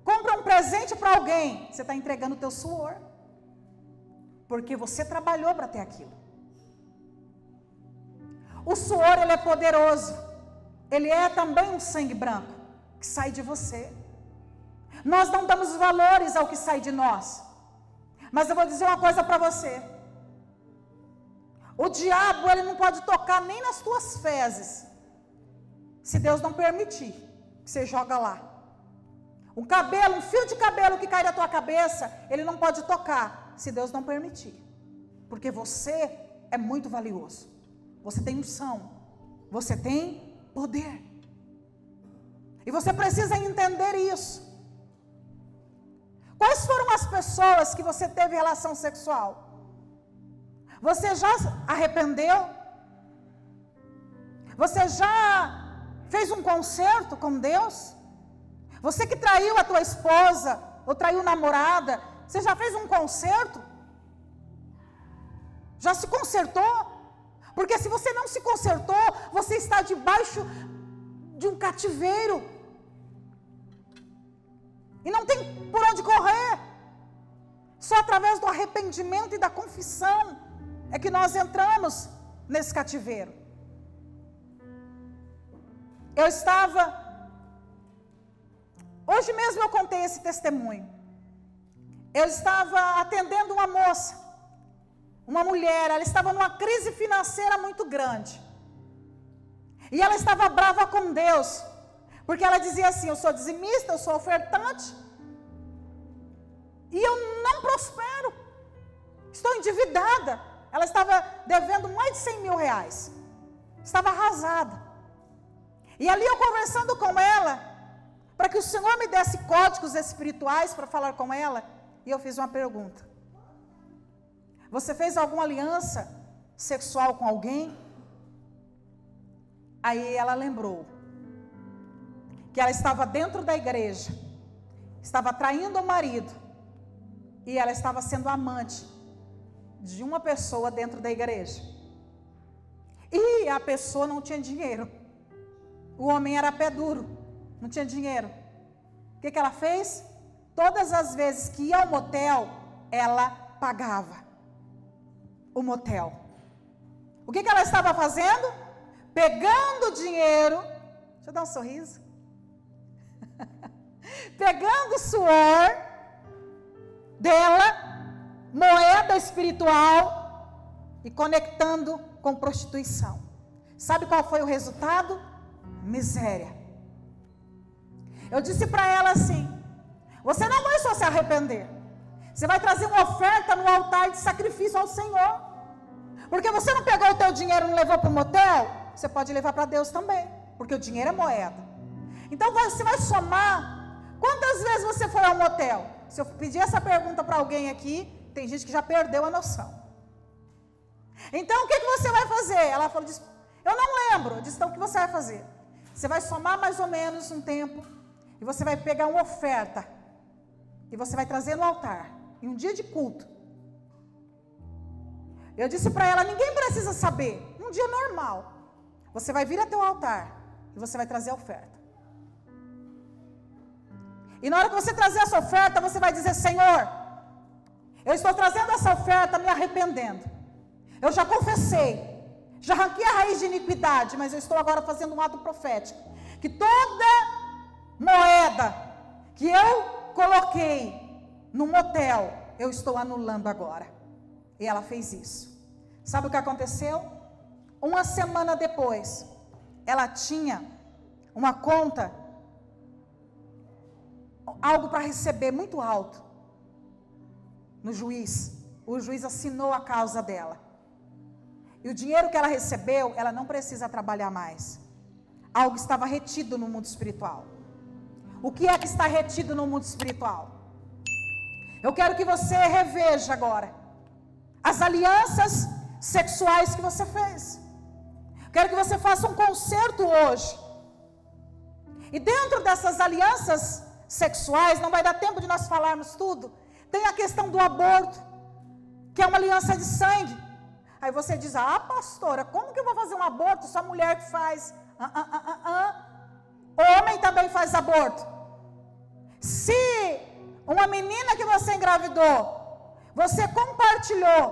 compra um presente para alguém, você está entregando o teu suor. Porque você trabalhou para ter aquilo. O suor, ele é poderoso. Ele é também um sangue branco que sai de você. Nós não damos valores ao que sai de nós. Mas eu vou dizer uma coisa para você. O diabo, ele não pode tocar nem nas tuas fezes, se Deus não permitir que você joga lá. Um cabelo, um fio de cabelo que cai da tua cabeça, ele não pode tocar, se Deus não permitir. Porque você é muito valioso. Você tem unção. Você tem poder. E você precisa entender isso. Quais foram as pessoas que você teve relação sexual? Você já arrependeu? Você já fez um concerto com Deus? Você que traiu a tua esposa, ou traiu a namorada, você já fez um concerto? Já se consertou? Porque se você não se consertou, você está debaixo de um cativeiro. E não tem por onde correr. Só através do arrependimento e da confissão é que nós entramos nesse cativeiro. Eu estava... Hoje mesmo eu contei esse testemunho. Eu estava atendendo uma moça, uma mulher, ela estava numa crise financeira muito grande. E ela estava brava com Deus, porque ela dizia assim: eu sou dizimista, eu sou ofertante, e eu não prospero, estou endividada. Ela estava devendo mais de 100 mil reais, estava arrasada. E ali eu conversando com ela, para que o Senhor me desse códigos espirituais para falar com ela, e eu fiz uma pergunta: você fez alguma aliança sexual com alguém? Aí ela lembrou que ela estava dentro da igreja, estava traindo o marido, e ela estava sendo amante de uma pessoa dentro da igreja. E a pessoa não tinha dinheiro. O homem era pé duro, não tinha dinheiro. O que ela fez? Todas as vezes que ia ao motel, ela pagava o motel. O que ela estava fazendo? Pegando o dinheiro, deixa eu dar um sorriso, pegando o suor dela, moeda espiritual, e conectando com prostituição. Sabe qual foi o resultado? Miséria. Eu disse para ela assim: você não vai só se arrepender, você vai trazer uma oferta no altar de sacrifício ao Senhor. Porque você não pegou o teu dinheiro e não levou para o motel, você pode levar para Deus também, porque o dinheiro é moeda. Então você vai somar. Quantas vezes você foi ao motel? Se eu pedir essa pergunta para alguém aqui, tem gente que já perdeu a noção. Então o que você vai fazer? Ela falou: eu não lembro. Eu disse: então o que você vai fazer? Você vai somar mais ou menos um tempo, e você vai pegar uma oferta, e você vai trazer no altar, em um dia de culto. Eu disse para ela: ninguém precisa saber, um dia normal, você vai vir até o altar, e você vai trazer a oferta. E na hora que você trazer essa oferta, você vai dizer: Senhor, eu estou trazendo essa oferta me arrependendo. Eu já confessei, já arranquei a raiz de iniquidade, mas eu estou agora fazendo um ato profético, que toda moeda que eu coloquei no motel, eu estou anulando agora. E ela fez isso. Sabe o que aconteceu? Uma semana depois, ela tinha uma conta, algo para receber muito alto, no juiz. O juiz assinou a causa dela. E o dinheiro que ela recebeu, ela não precisa trabalhar mais. Algo estava retido no mundo espiritual. O que é que está retido no mundo espiritual? Eu quero que você reveja agora as alianças sexuais que você fez. Quero que você faça um concerto hoje. E dentro dessas alianças sexuais, não vai dar tempo de nós falarmos tudo, tem a questão do aborto, que é uma aliança de sangue. Aí você diz, pastora, como que eu vou fazer um aborto? Só mulher que faz. Homem também faz aborto. Se uma menina que você engravidou, você compartilhou,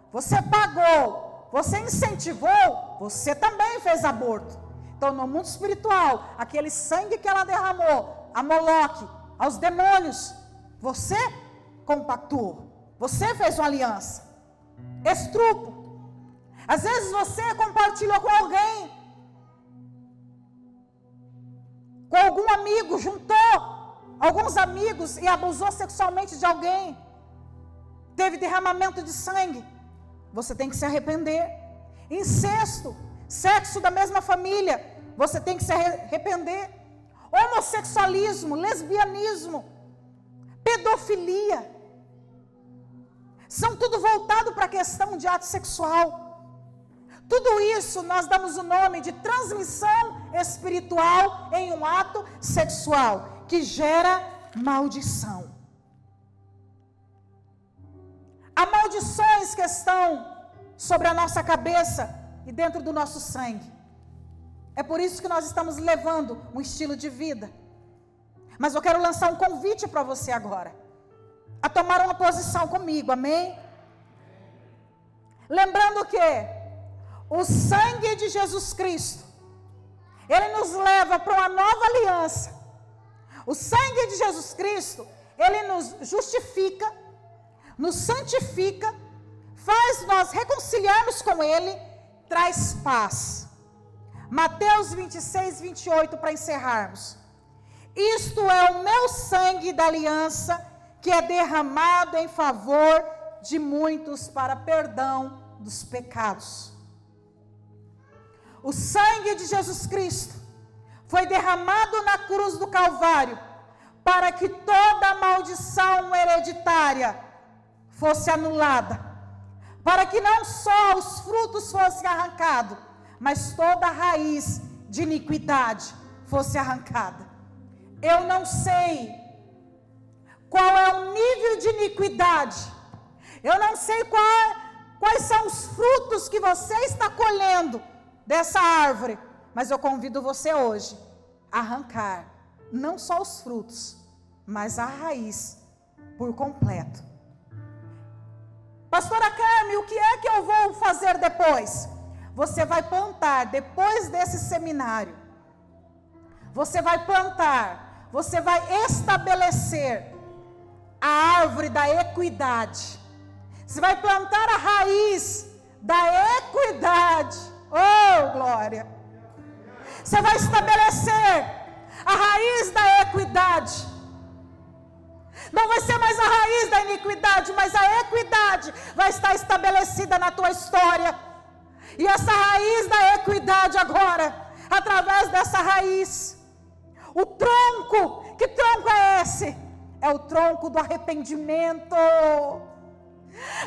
você pagou, você incentivou, você também fez aborto. Então, no mundo espiritual, aquele sangue que ela derramou a Moloque, aos demônios, você compactuou, você fez uma aliança, estrupo. Às vezes você compartilhou com alguém, com algum amigo, juntou alguns amigos e abusou sexualmente de alguém, teve derramamento de sangue, você tem que se arrepender. Incesto, sexo da mesma família, você tem que se arrepender. Homossexualismo, lesbianismo, pedofilia, são tudo voltado para a questão de ato sexual. Tudo isso nós damos o nome de transmissão espiritual em um ato sexual, que gera maldição. Há maldições que estão sobre a nossa cabeça e dentro do nosso sangue. É por isso que nós estamos levando um estilo de vida. Mas eu quero lançar um convite para você agora, a tomar uma posição comigo, amém? Lembrando que o sangue de Jesus Cristo, ele nos leva para uma nova aliança. O sangue de Jesus Cristo, ele nos justifica, nos santifica, faz nós reconciliarmos com ele, traz paz. Mateus 26, 28, para encerrarmos. Isto é o meu sangue da aliança, que é derramado em favor de muitos para perdão dos pecados. O sangue de Jesus Cristo foi derramado na cruz do Calvário, para que toda maldição hereditária fosse anulada, para que não só os frutos fossem arrancados, mas toda a raiz de iniquidade fosse arrancada. Eu não sei qual é o nível de iniquidade, eu não sei quais são os frutos que você está colhendo dessa árvore, mas eu convido você hoje a arrancar não só os frutos, mas a raiz por completo. Pastora Carmen, o que é que eu vou fazer depois? Você vai plantar, depois desse seminário, você vai plantar, você vai estabelecer a árvore da equidade. Você vai plantar a raiz da equidade. Oh, glória! Você vai estabelecer a raiz da equidade. Não vai ser mais a raiz da iniquidade, mas a equidade vai estar estabelecida na tua história. E essa raiz da equidade agora, através dessa raiz, o tronco, que tronco é esse? É o tronco do arrependimento.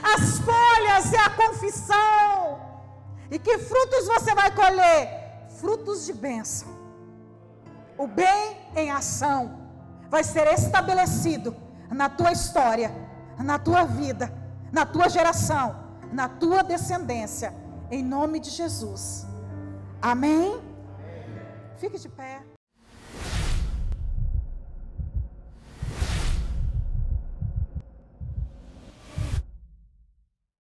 As folhas é a confissão. E que frutos você vai colher? Frutos de bênção. O bem em ação vai ser estabelecido na tua história, na tua vida, na tua geração, na tua descendência, em nome de Jesus. Amém? Fique de pé.